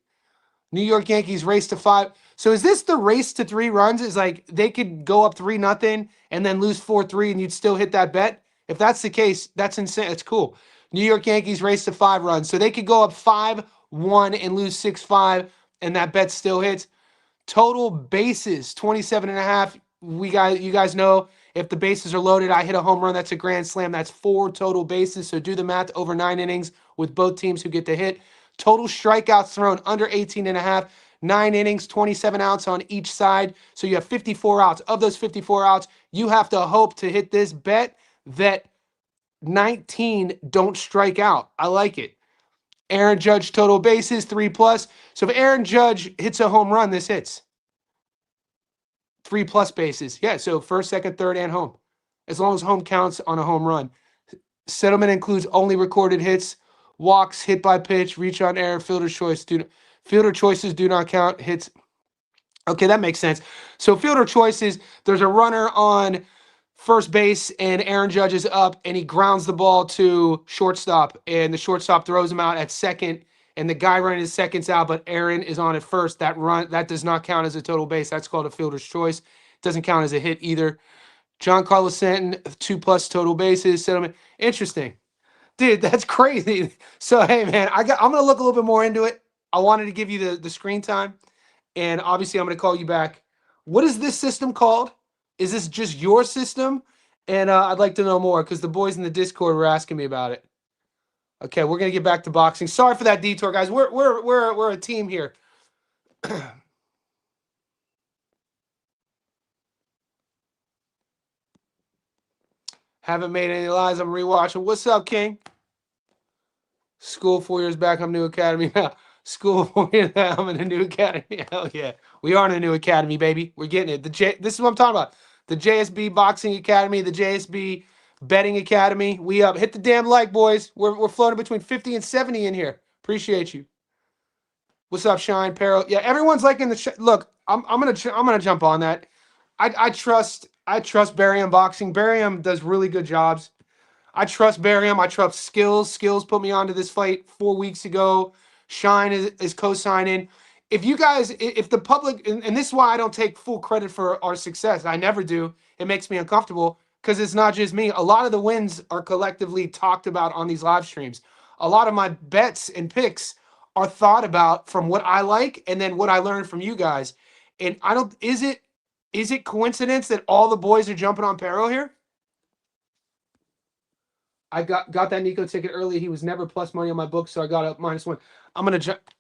New York Yankees race to 5. So is this the race to 3 runs? Is like they could go up 3-0 and then lose 4-3 and you'd still hit that bet? If that's the case, that's insane. It's cool. New York Yankees race to 5 runs. So they could go up 5-1 and lose 6-5 and that bet still hits. Total bases 27.5. You guys know if the bases are loaded, I hit a home run. That's a grand slam. That's 4 total bases. So do the math over 9 innings with both teams who get to hit. Total strikeouts thrown under 18.5. 9 innings, 27 outs on each side. So you have 54 outs. Of those 54 outs, you have to hope to hit this bet that 19 don't strike out. I like it. Aaron Judge total bases 3+. So if Aaron Judge hits a home run, this hits 3+ bases. Yeah, so first, second, third, and home. As long as home counts on a home run. Settlement includes only recorded hits. walks, hit by pitch, reach on air, fielder choices do not count. Hits. Okay, that makes sense. So fielder choices, there's a runner on first base and Aaron Judge is up and he grounds the ball to shortstop and the shortstop throws him out at second and the guy running his second's out but Aaron is on at first. That does not count as a total base. That's called a fielder's choice. Doesn't count as a hit either. John Carlos Stanton, 2+ total bases, settlement. Interesting. Dude, that's crazy. So hey man, I'm gonna look a little bit more into it. I wanted to give you the screen time. And obviously, I'm going to call you back. What is this system called? Is this just your system? And I'd like to know more because the boys in the Discord were asking me about it. Okay, we're going to get back to boxing. Sorry for that detour, guys. We're a team here. Haven't made any lies. I'm rewatching. What's up, King? School 4 years back. I'm new academy now. School 4 years now. I'm in a new academy. Hell yeah. We are in a new academy, baby. We're getting it. This is what I'm talking about. The JSB Boxing Academy, the JSB Betting Academy. We up. Hit the damn like, boys. We're floating between 50 and 70 in here. Appreciate you. What's up, Shine Peril? Yeah, everyone's liking the look. I'm gonna jump on that. I trust Barry Boxing. Barry does really good jobs. I trust Barium. I trust Skills. Skills put me onto this fight 4 weeks ago. Shine is co-signing. If you guys, if the public, and this is why I don't take full credit for our success. I never do. It makes me uncomfortable because it's not just me. A lot of the wins are collectively talked about on these live streams. A lot of my bets and picks are thought about from what I like and then what I learned from you guys. And I don't, is it coincidence that all the boys are jumping on Pero here? I got that Nico ticket early. He was never plus money on my book, so I got a -1.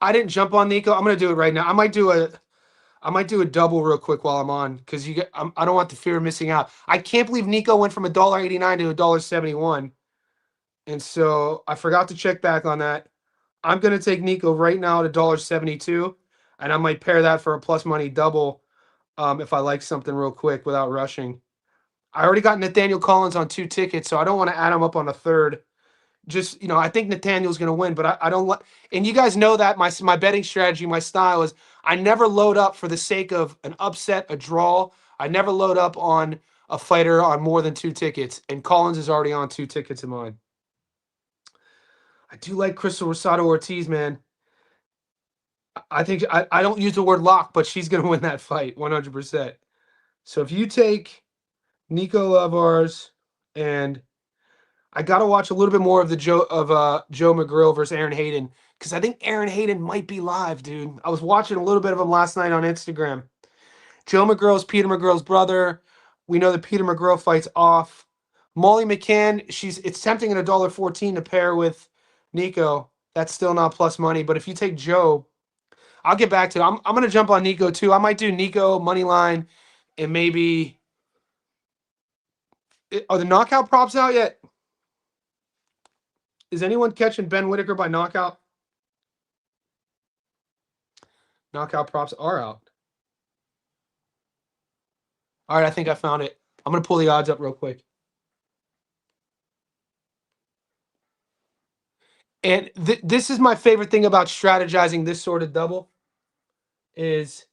I didn't jump on Nico. I'm gonna do it right now. I might do a double real quick while I'm on because I don't want the fear of missing out. I can't believe Nico went from $1.89 to $1.71, and so I forgot to check back on that. I'm gonna take Nico right now at $1.72, and I might pair that for a plus money double if I like something real quick without rushing. I already got Nathaniel Collins on 2 tickets, so I don't want to add him up on a third. Just, I think Nathaniel's going to win, but I don't want. And you guys know that my betting strategy, my style is I never load up for the sake of an upset, a draw. I never load up on a fighter on more than 2 tickets, and Collins is already on 2 tickets of mine. I do like Crystal Rosado Ortiz, man. I think I don't use the word lock, but she's going to win that fight 100%. So if you take Nico Lavars, and I got to watch a little bit more of Joe McGrill versus Aaron Hayden because I think Aaron Hayden might be live, dude. I was watching a little bit of him last night on Instagram. Joe McGrill's Peter McGrill's brother. We know that Peter McGrill fights off. Molly McCann, it's tempting at $1.14 to pair with Nico. That's still not plus money, but if you take Joe, I'll get back to it. I'm going to jump on Nico too. I might do Nico money line and maybe. Are the knockout props out yet? Is anyone catching Ben Whitaker by knockout? Knockout props are out. All right, I think I found it. I'm going to pull the odds up real quick. And this is my favorite thing about strategizing this sort of double is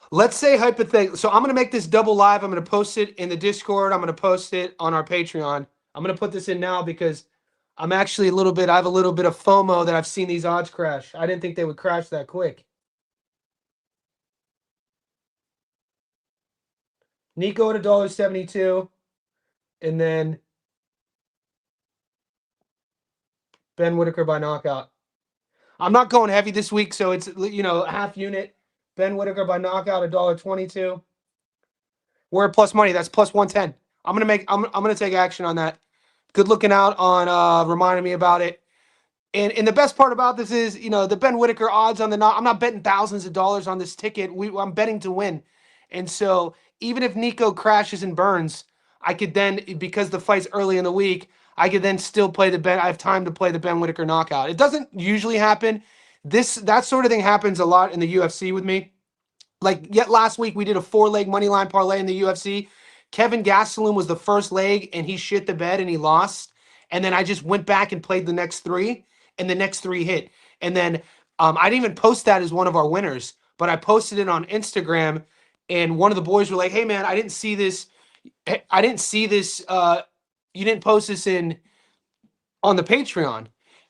let's say hypothetically. So I'm going to make this double live. I'm going to post it in the Discord. I'm going to post it on our Patreon. I'm going to put this in now because I'm actually I have a little bit of FOMO that I've seen these odds crash. I didn't think they would crash that quick. Nico at $1.72. And then Ben Whitaker by knockout. I'm not going heavy this week, so it's half unit. Ben Whitaker by knockout $1.22. We're at plus money. That's plus 110. I'm gonna take action on that. Good looking out on reminding me about it. And the best part about this is, the Ben Whitaker odds on I'm not betting thousands of dollars on this ticket. I'm betting to win. And so even if Nico crashes and burns, I could then, because the fight's early in the week, I could then still play I have time to play the Ben Whitaker knockout. It doesn't usually happen. That sort of thing happens a lot in the UFC with me. like yet last week we did a 4-leg money line parlay in the UFC. Kevin Gastelum was the first leg and he shit the bed and he lost. And then I just went back and played the next three, and the next three hit. And then I didn't even post that as one of our winners, but I posted it on Instagram. And one of the boys were like, "Hey man, I didn't see this. I didn't see this. You didn't post this in on the Patreon."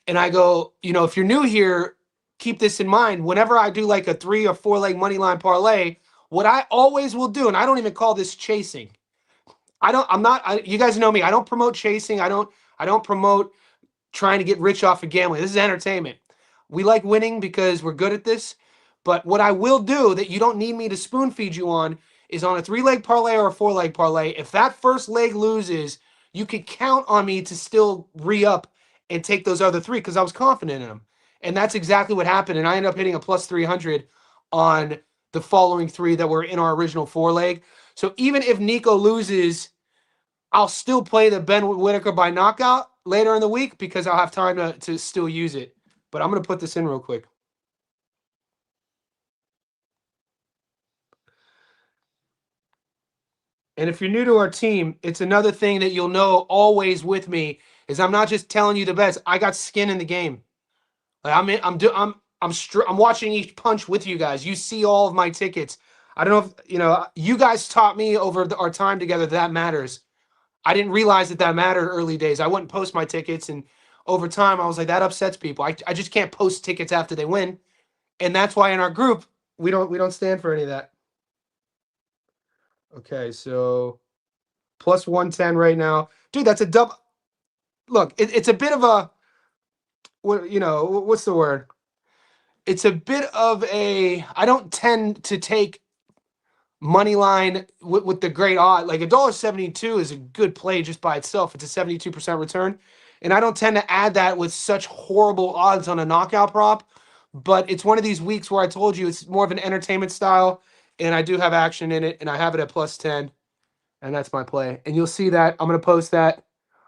And I go, if you're new here, keep this in mind. Whenever I do like a 3 or 4 leg money line parlay, what I always will do, and I don't even call this chasing. You guys know me. I don't promote chasing. I don't promote trying to get rich off of gambling. This is entertainment. We like winning because we're good at this. But what I will do that you don't need me to spoon feed you on is on a 3-leg parlay or a 4-leg parlay. If that first leg loses, you could count on me to still re up and take those other three because I was confident in them. And that's exactly what happened. And I ended up hitting a plus 300 on the following three that were in our original 4-leg. So even if Nico loses, I'll still play the Ben Whitaker by knockout later in the week because I'll have time to still use it. But I'm going to put this in real quick. And if you're new to our team, it's another thing that you'll know always with me is I'm not just telling you the best. I got skin in the game. Like I'm watching each punch with you guys. You see all of my tickets. I don't know if you guys taught me over our time together that matters. I didn't realize that mattered early days. I wouldn't post my tickets, and over time, I was like, that upsets people. I just can't post tickets after they win, and that's why in our group we don't stand for any of that. Okay, so plus 110 right now, dude. That's a double. Look, it's a bit of a what's the word? It's a bit of a. I don't tend to take money line with the great odd. Like $1.72 is a good play just by itself. It's a 72% return. And I don't tend to add that with such horrible odds on a knockout prop. But it's one of these weeks where I told you it's more of an entertainment style. And I do have action in it. And I have it at plus 10. And that's my play. And you'll see that. I'm going to post that.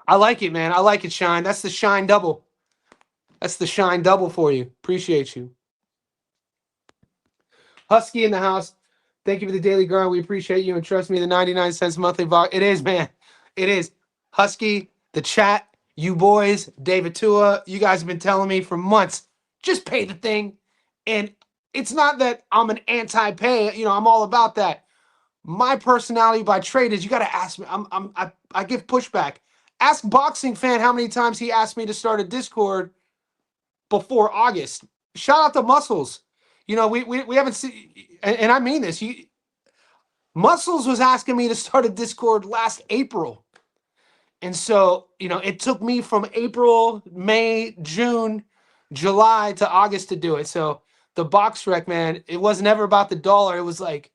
I like it, man. I like it, Shine. That's the Shine double. That's the Shine double for you. Appreciate you. Husky in the house. Thank you for the daily grind. We appreciate you. And trust me, the 99 cents monthly volume. It is, man. It is. Husky, the chat, you boys, David Tua, you guys have been telling me for months, just pay the thing. And it's not that I'm an anti-pay. I'm all about that. My personality by trade is you got to ask me. I give pushback. Ask Boxing Fan how many times he asked me to start a Discord before August. Shout out to Muscles. We haven't seen, and I mean this. Muscles was asking me to start a Discord last April. And so, it took me from April, May, June, July to August to do it. So the box rec, man, it was never about the dollar. It was like,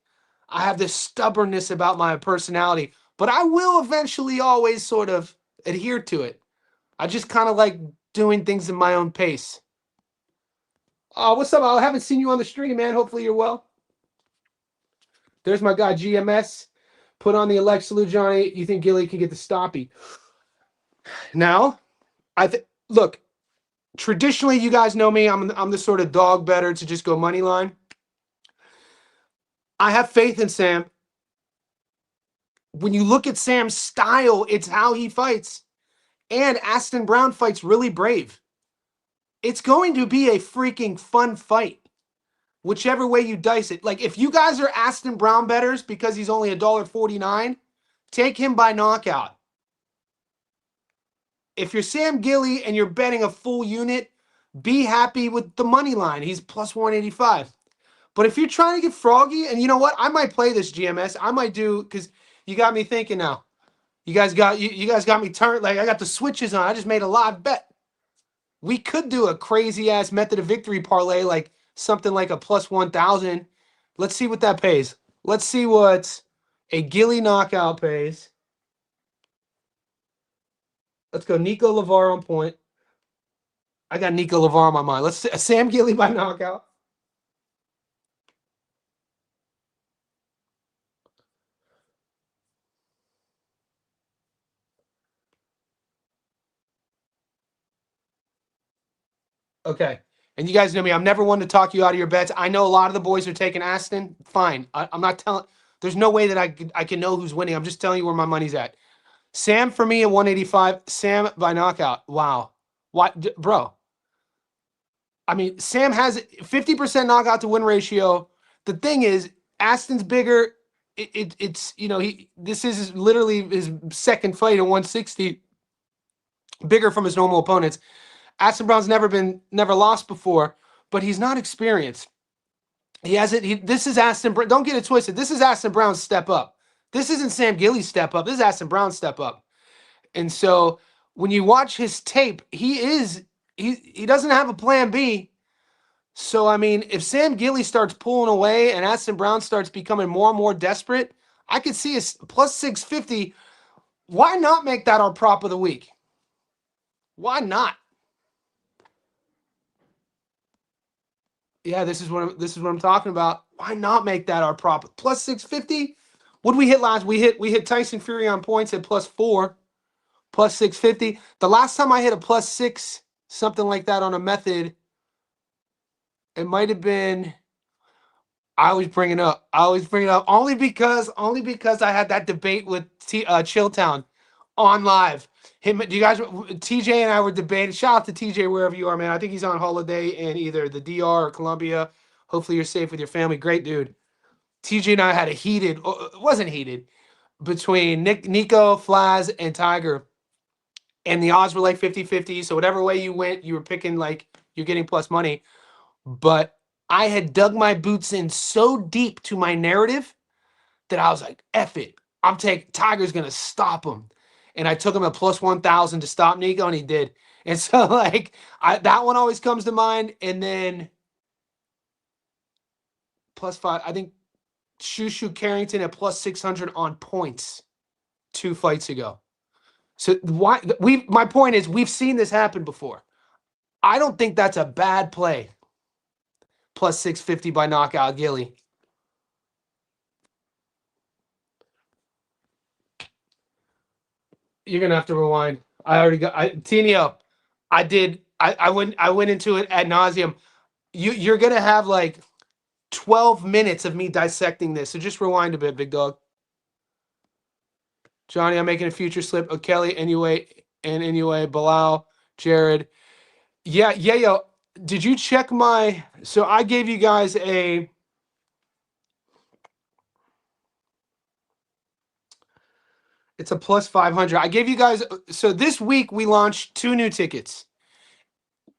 I have this stubbornness about my personality, but I will eventually always sort of adhere to it. I just kind of like doing things in my own pace. What's up? I haven't seen you on the stream, man. Hopefully you're well. There's my guy GMS. Put on the Alexa Salute, Johnny. You think Gilly can get the stoppy? Now, look. Traditionally, you guys know me. I'm the sort of dog better to just go money line. I have faith in Sam. When you look at Sam's style, it's how he fights. And Aston Brown fights really brave. It's going to be a freaking fun fight. Whichever way you dice it. Like, if you guys are Aston Brown bettors because he's only $1.49, take him by knockout. If you're Sam Gilly and you're betting a full unit, be happy with the money line. He's plus 185. But if you're trying to get froggy, and you know what? I might play this GMS. I might do, because you got me thinking now. You guys got me turned. Like, I got the switches on. I just made a live bet. We could do a crazy ass method of victory parlay, like something like a plus 1,000. Let's see what that pays. Let's see what a Gilly knockout pays. Let's go Nico Lavar on point. I got Nico Lavar on my mind. Let's see Sam Gilly by knockout. Okay. And you guys know me. I'm never one to talk you out of your bets. I know a lot of the boys are taking Aston. Fine. I'm not telling. There's no way that I can know who's winning. I'm just telling you where my money's at. Sam for me at 185. Sam by knockout. Wow. What, bro? I mean, Sam has 50% knockout to win ratio. The thing is, Aston's bigger. It's this is literally his second fight at 160, bigger from his normal opponents. Aston Brown's never lost before, but he's not experienced. He hasn't. This is Aston. Don't get it twisted. This is Aston Brown's step up. This isn't Sam Gilly's step up. This is Aston Brown's step up. And so when you watch his tape, he doesn't have a plan B. So I mean, if Sam Gilly starts pulling away and Aston Brown starts becoming more and more desperate, I could see a plus 650. Why not make that our prop of the week? Why not? Yeah, this is what I'm talking about. Why not make that our prop? Plus 650? What did we hit last? We hit Tyson Fury on points at +4, plus 650. The last time I hit a +6, something like that on a method, it might have been. I always bring it up only because I had that debate with Chilltown on live. Do you guys? TJ and I were debating. Shout out to TJ wherever you are, man. I think he's on holiday in either the DR or Colombia. Hopefully you're safe with your family. Great dude. TJ and I had a heated. It wasn't heated between Nico, Flaz, and Tiger, and the odds were like 50-50. So whatever way you went, you were picking like you're getting plus money. But I had dug my boots in so deep to my narrative that I was like, F it. I'm taking Tiger's gonna stop him. And I took him at plus 1,000 to stop Nico, and he did. And so like that one always comes to mind. And then +5, I think Shushu Carrington at plus 600 on points 2 fights ago. So my point is we've seen this happen before. I don't think that's a bad play. Plus 650 by knockout Gilly. You're gonna have to rewind. I already got Tinio. I went into it ad nauseum. You're gonna have like 12 minutes of me dissecting this. So just rewind a bit, big dog. Johnny, I'm making a future slip. O'Kelly, anyway, Bilal, Jared. Yeah, yo. Did you check my? So I gave you guys a. It's a plus 500. I gave you guys. So this week we launched 2 new tickets.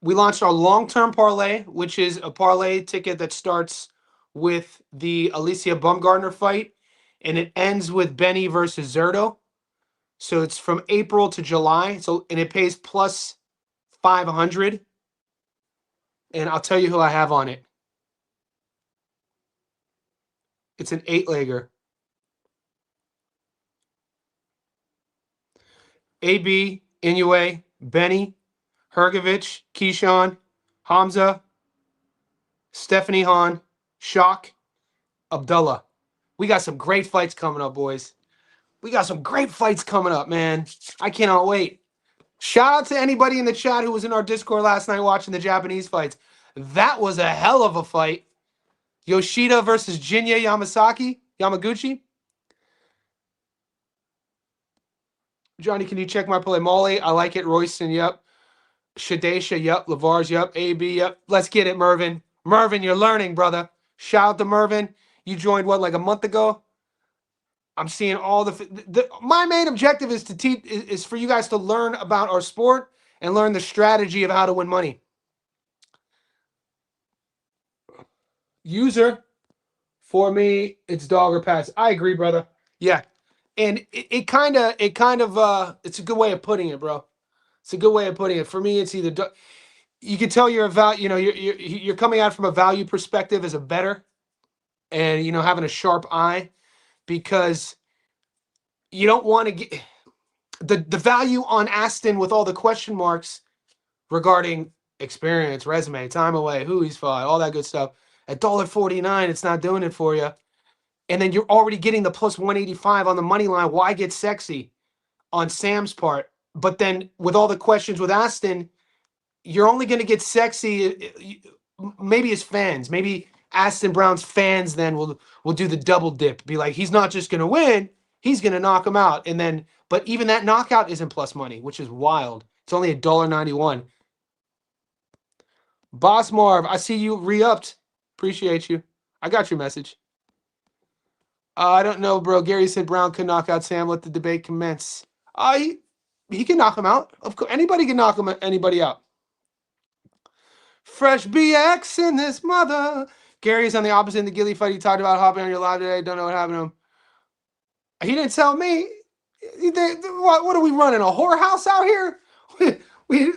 We launched our long-term parlay, which is a parlay ticket that starts with the Alicia Bumgardner fight, and it ends with Benny versus Zerto. So it's from April to July. And it pays plus 500. And I'll tell you who I have on it. It's an 8-legger. AB, Inoue, Benny, Hergovich, Keyshawn, Hamza, Stephanie Hahn, Shock, Abdullah. We got some great fights coming up, boys. We got some great fights coming up, man. I cannot wait. Shout out to anybody in the chat who was in our Discord last night watching the Japanese fights. That was a hell of a fight. Yoshida versus Jinya Yamaguchi. Johnny, can you check my play? Molly, I like it. Royston, yep. Shadesha, yep. Lavar's, yep. AB, yep. Let's get it, Mervin. Mervin, you're learning, brother. Shout out to Mervin. You joined, what, like a month ago? I'm seeing all my main objective is to teach is for you guys to learn about our sport and learn the strategy of how to win money. User, for me, it's dog or pass. I agree, brother. Yeah. And it kind of it's a good way of putting it, bro. It's a good way of putting it. For me, it's either you can tell you're about, you're coming out from a value perspective as a bettor and, having a sharp eye, because you don't want to get the value on Aston with all the question marks regarding experience, resume, time away, who he's fought, all that good stuff. At $1.49, it's not doing it for you. And then you're already getting the plus 185 on the money line. Why get sexy on Sam's part? But then with all the questions with Aston, you're only going to get sexy maybe as fans. Maybe Aston Brown's fans then will do the double dip. Be like, he's not just going to win, he's going to knock him out. And then, but even that knockout isn't plus money, which is wild. It's only $1.91. Boss Marv, I see you re-upped. Appreciate you. I got your message. I don't know, bro. Gary said Brown could knock out Sam. Let the debate commence. He can knock him out. Of course, anybody can knock anybody out. Fresh BX in this mother. Gary's on the opposite in the Gilly fight. He talked about hopping on your live today. Don't know what happened to him. He didn't tell me. What are we running? A whorehouse out here? We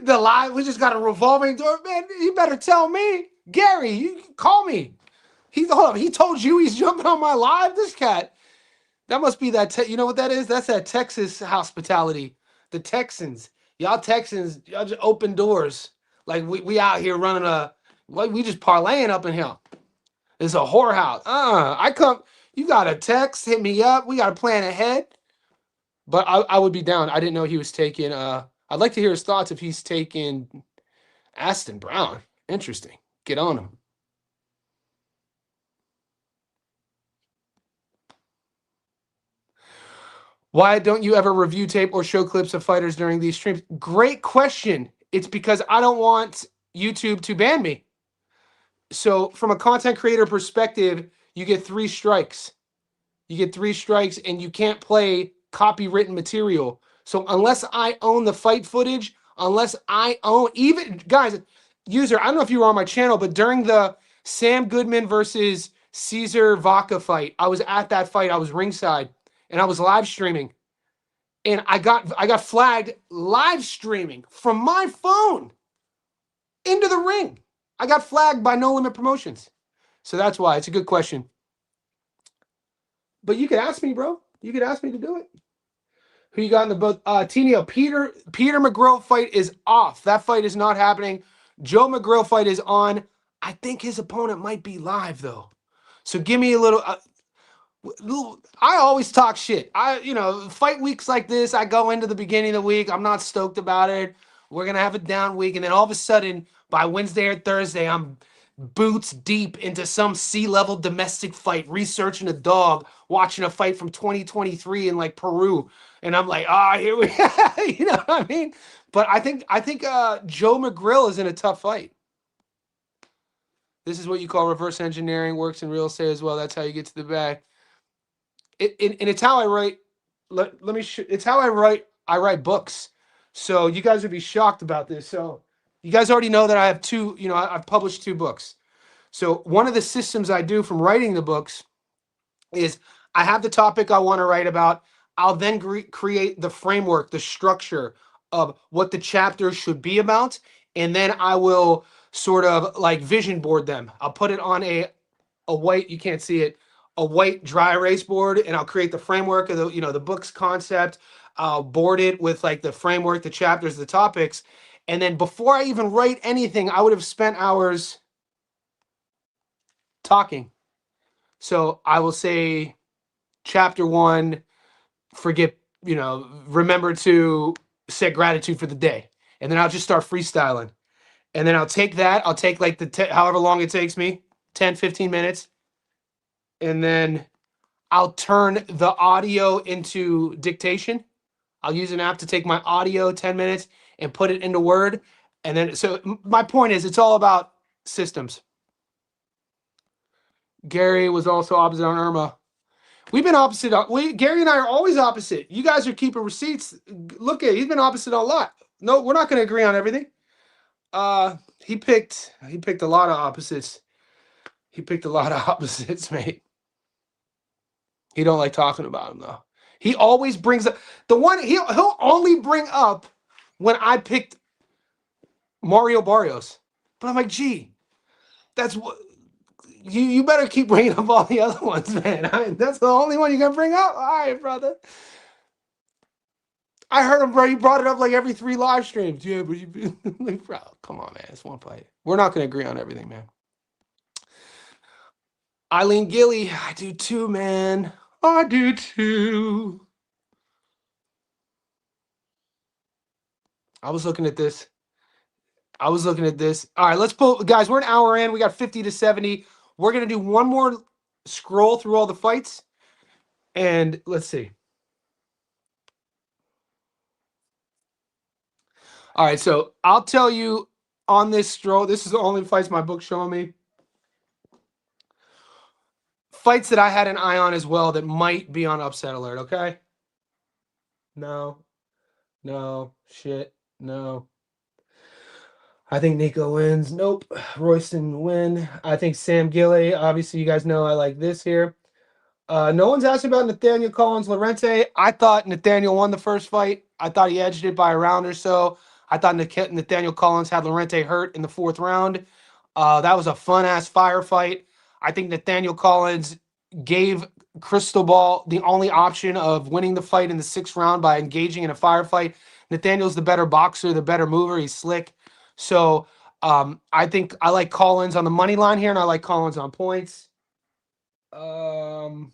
just got a revolving door. Man, you better tell me. Gary, you call me. Hold up. He told you he's jumping on my live? This cat. That must be that. You know what that is? That's that Texas hospitality. The Texans. Y'all Texans, y'all just open doors. Like we out here running we just parlaying up in here. It's a whorehouse. I come. You got a text, hit me up. We got a plan ahead. But I would be down. I didn't know he was taking. I'd like to hear his thoughts if he's taking Aston Brown. Interesting. Get on him. Why don't you ever review tape or show clips of fighters during these streams? Great question. It's because I don't want YouTube to ban me. So from a content creator perspective, you get 3 strikes. You get 3 strikes and you can't play copywritten material. So unless I own the fight footage, unless I own, even, guys, user, I don't know if you were on my channel, but during the Sam Goodman versus Caesar Vaca fight, I was at that fight. I was ringside and I was live streaming. And I got flagged live streaming from my phone into the ring. I got flagged by No Limit Promotions. So that's why. It's a good question. But you could ask me, bro. You could ask me to do it. Who you got in the both? Tinio, Peter McGrill fight is off. That fight is not happening. Joe McGrill fight is on. I think his opponent might be live, though. So give me a little... I always talk shit. Fight weeks like this, I go into the beginning of the week. I'm not stoked about it. We're going to have a down week. And then all of a sudden, by Wednesday or Thursday, I'm boots deep into some C-level domestic fight, researching a dog, watching a fight from 2023 in like Peru. And I'm like, here we you know what I mean? But I think Joe McGrill is in a tough fight. This is what you call reverse engineering, works in real estate as well. That's how you get to the bag. And it's how I write. Let me. It's how I write. I write books. So you guys would be shocked about this. So you guys already know that I have 2. I've published 2 books. So one of the systems I do from writing the books is I have the topic I want to write about. I'll then create the framework, the structure of what the chapter should be about, and then I will sort of like vision board them. I'll put it on a white. You can't see it. A white dry erase board, and I'll create the framework of the book's concept. I'll board it with like the framework, the chapters, the topics. And then before I even write anything, I would have spent hours talking. So I will say chapter 1, remember to set gratitude for the day. And then I'll just start freestyling. And then I'll take like however long it takes me, 10, 15 minutes. And then I'll turn the audio into dictation. I'll use an app to take my audio 10 minutes and put it into Word. And then, so my point is, it's all about systems. Gary was also opposite on Irma. We've been opposite. Gary and I are always opposite. You guys are keeping receipts. Look at, he's been opposite on a lot. No, we're not going to agree on everything. He picked a lot of opposites. He picked a lot of opposites, mate. He don't like talking about him though. He always brings up the one he'll only bring up when I picked Mario Barrios. But I'm like, gee, that's what you better keep bringing up all the other ones, man. That's the only one you're gonna bring up. All right, brother. I heard him, bro. He brought it up like every 3 live streams. Yeah, but you like, bro, come on, man. It's one fight. We're not gonna agree on everything, man. Eileen Gilly, I do too, man. I do too. I was looking at this. I was looking at this. All right, let's pull, guys. We're an hour in. We got 50 to 70. We're gonna do one more scroll through all the fights, and let's see. All right, so I'll tell you on this scroll. This is the only fights my book's showing me. Fights that I had an eye on as well that might be on upset alert. Okay. No. No. Shit. No. I think Nico wins. Nope. Royston win. I think Sam Gilly. Obviously, you guys know I like this here. No one's asking about Nathaniel Collins Lorente. I thought Nathaniel won the first fight. I thought he edged it by a round or so. I thought Nathaniel Collins had Lorente hurt in the fourth round. That was a fun ass firefight. I think Nathaniel Collins gave Crystal Ball the only option of winning the fight in the sixth round by engaging in a firefight. Nathaniel's the better boxer, the better mover. He's slick. So I think I like Collins on the money line here, and I like Collins on points. Rosado's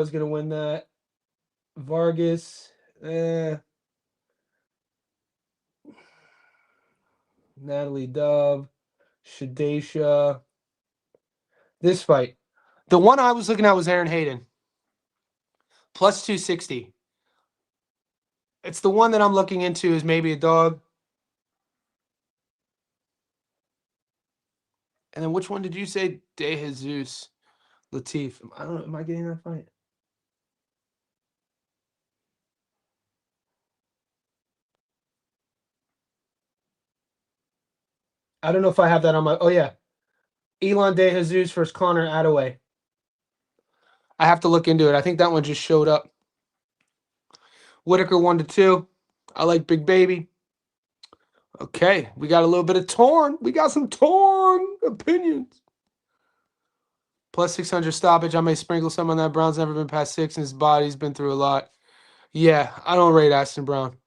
going to win that. Vargas. Natalie Dove. Shadesha. This fight. The one I was looking at was Aaron Hayden. Plus 260. It's the one that I'm looking into is maybe a dog. And then which one did you say? De Jesus. Latif. I don't know. Am I getting that fight? I don't know if I have that on my. Oh, yeah. Elon De Jesus versus Connor Attaway. I have to look into it. I think that one just showed up. Whitaker 1-2. I like Big Baby. Okay, we got a little bit of torn. We got some torn opinions. Plus 600 stoppage. I may sprinkle some on that. Brown's never been past 6, and his body's been through a lot. Yeah, I don't rate Aston Brown.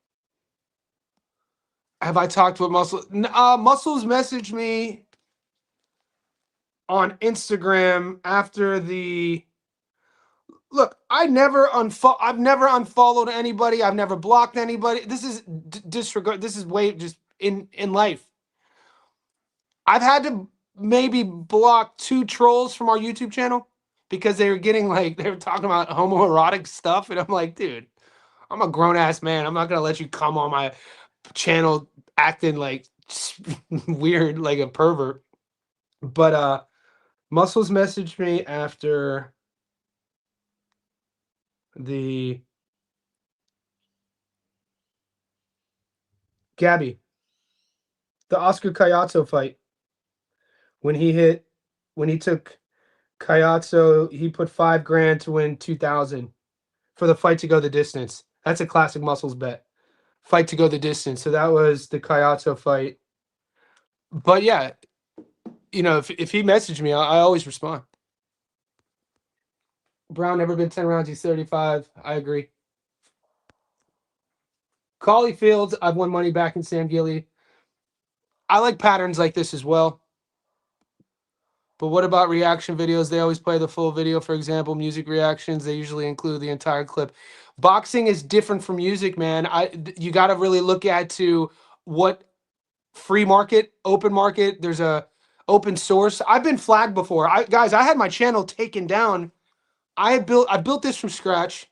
Have I talked with Muscle? Muscles messaged me on Instagram after the. Look, I've never unfollowed anybody. I've never blocked anybody. This is disregard. This is way just in life. I've had to maybe block 2 trolls from our YouTube channel because they were getting they were talking about homoerotic stuff, and I'm like, dude, I'm a grown ass man. I'm not gonna let you come on my channel acting like weird, like a pervert. But Muscles messaged me after the Gabby, the Oscar Cayazzo fight. When he took Cayazzo, he put $5,000 to win 2,000 for the fight to go the distance. That's a classic Muscles bet. Fight to go the distance. So that was the Cayazzo fight. But yeah, if he messaged me, I always respond. Brown never been 10 rounds. He's 35. I agree. Cauley Fields, I've won money back in Sam Gilly. I like patterns like this as well. But what about reaction videos? They always play the full video. For example, music reactions, they usually include the entire clip. Boxing is different from music, man. You got to really look at to what free market, open market. There's a open source. I've been flagged before. Guys, I had my channel taken down. I built this from scratch.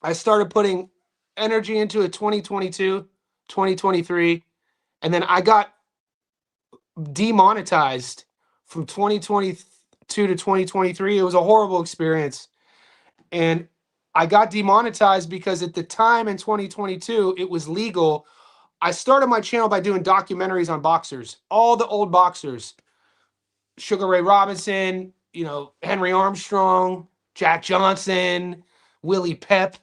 I started putting energy into it 2022, 2023, and then I got demonetized from 2022 to 2023. It was a horrible experience. And I got demonetized because at the time in 2022, it was legal. I started my channel by doing documentaries on boxers, all the old boxers. Sugar Ray Robinson, Henry Armstrong, Jack Johnson, Willie Pep.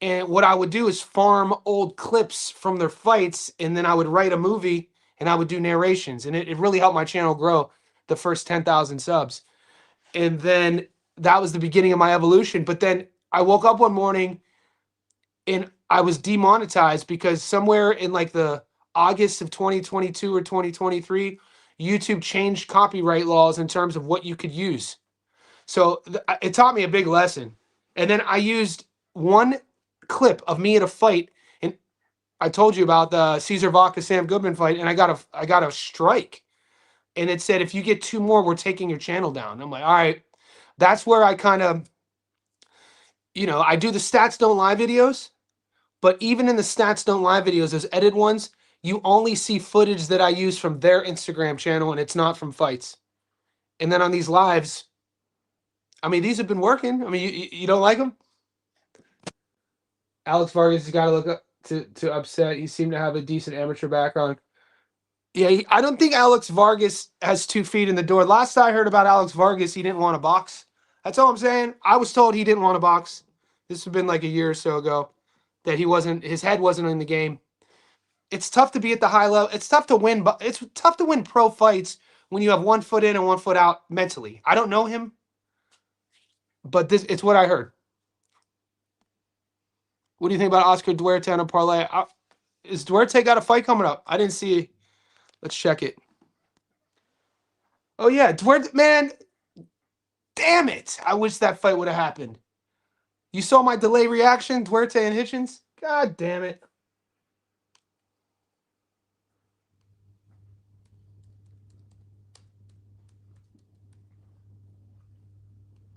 And what I would do is farm old clips from their fights, and then I would write a movie and I would do narrations. And it really helped my channel grow the first 10,000 subs. And then that was the beginning of my evolution. But then I woke up one morning and I was demonetized because somewhere in the August of 2022 or 2023, YouTube changed copyright laws in terms of what you could use. So it taught me a big lesson. And then I used one clip of me at a fight, and I told you about the Caesar Vaca Sam Goodman fight, and I got a strike, and it said if you get two more, we're taking your channel down. I'm like, all right, that's where I kind of, I do the stats don't lie videos, but even in the stats don't lie videos, those edited ones, you only see footage that I use from their Instagram channel, and it's not from fights. And then on these lives, I mean, these have been working. I mean, you don't like them? Alex Vargas has got to look up to upset. He seemed to have a decent amateur background. Yeah, I don't think Alex Vargas has 2 feet in the door. Last I heard about Alex Vargas, he didn't want to box. That's all I'm saying. I was told he didn't want to box. This has been like a year or so ago that his head wasn't in the game. It's tough to be at the high level. It's tough to win, but it's tough to win pro fights when you have 1 foot in and 1 foot out mentally. I don't know him, but it's what I heard. What do you think about Oscar Duarte on a parlay? Is Duarte got a fight coming up? I didn't see. Let's check it. Oh yeah, Duarte, man. Damn it! I wish that fight would have happened. You saw my delay reaction, Duarte and Hitchens? God damn it.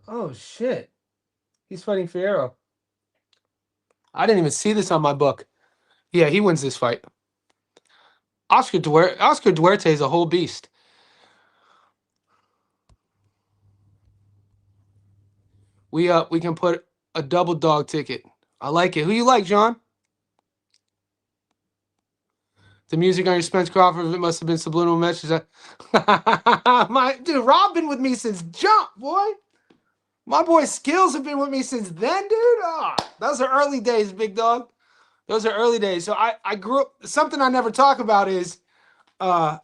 Oh shit. He's fighting Fierro. I didn't even see this on my book. Yeah, he wins this fight. Oscar Duarte is a whole beast. We can put a double dog ticket. I like it. Who you like, John? The music on your Spence Crawford, it must have been subliminal messages. My dude, Rob been with me since jump, boy. My boy Skills have been with me since then, dude. Oh, those are early days, big dog. Those are early days. So I grew up. Something I never talk about is I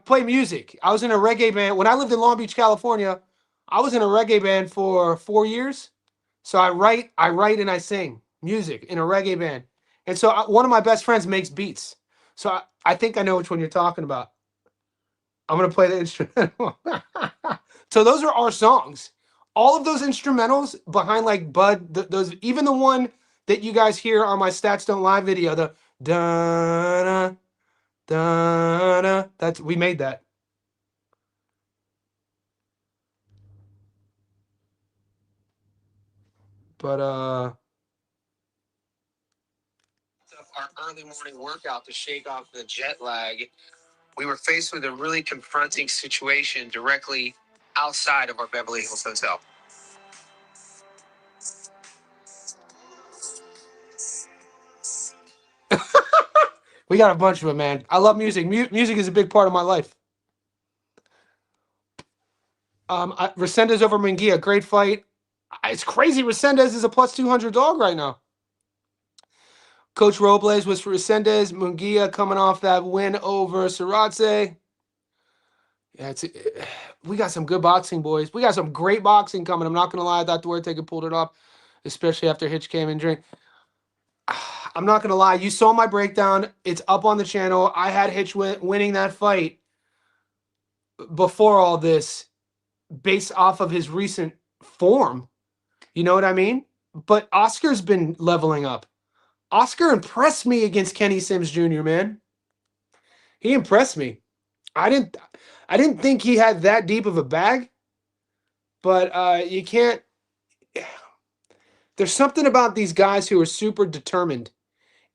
play music. I was in a reggae band when I lived in Long Beach, California. I was in a reggae band for 4 years. So I write, and I sing music in a reggae band. And so one of my best friends makes beats. So I think I know which one you're talking about. I'm gonna play the instrumental. So those are our songs. All of those instrumentals behind like Bud, those even the one that you guys hear on my Stats Don't Lie video, the da da da, that's we made that. But our early morning workout to shake off the jet lag, we were faced with a really confronting situation directly outside of our Beverly Hills hotel. We got a bunch of them, man. I love music. Music is a big part of my life. Resendez over Munguia, great fight. It's crazy. Resendez is a plus 200 dog right now. Coach Robles was for Resendez. Munguia coming off that win over Saratse. Yeah, we got some good boxing, boys. We got some great boxing coming. I'm not going to lie. I thought Duarte could pull it off, especially after Hitch came and drink. I'm not going to lie. You saw my breakdown. It's up on the channel. I had Hitch winning that fight before all this based off of his recent form. You know what I mean? But Oscar's been leveling up. Oscar impressed me against Kenny Sims Jr., man. He impressed me. I didn't think he had that deep of a bag, but you can't. There's something about these guys who are super determined.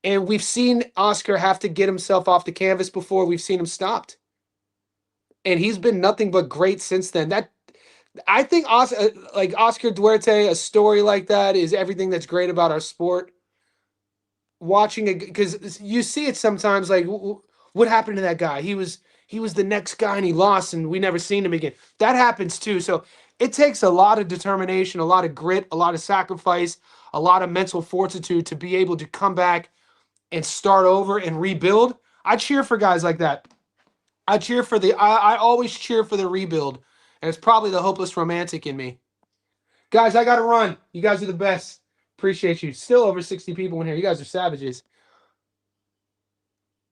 And we've seen Oscar have to get himself off the canvas before. We've seen him stopped. And he's been nothing but great since then. I think Oscar Duarte, a story like that is everything that's great about our sport. Watching it, because you see it sometimes, like what happened to that guy? He was the next guy and he lost and we never seen him again. That happens too. So it takes a lot of determination, a lot of grit, a lot of sacrifice, a lot of mental fortitude to be able to come back and start over and rebuild. I cheer for guys like that. I always cheer for the rebuild. And it's probably the hopeless romantic in me. Guys, I got to run. You guys are the best. Appreciate you. Still over 60 people in here. You guys are savages.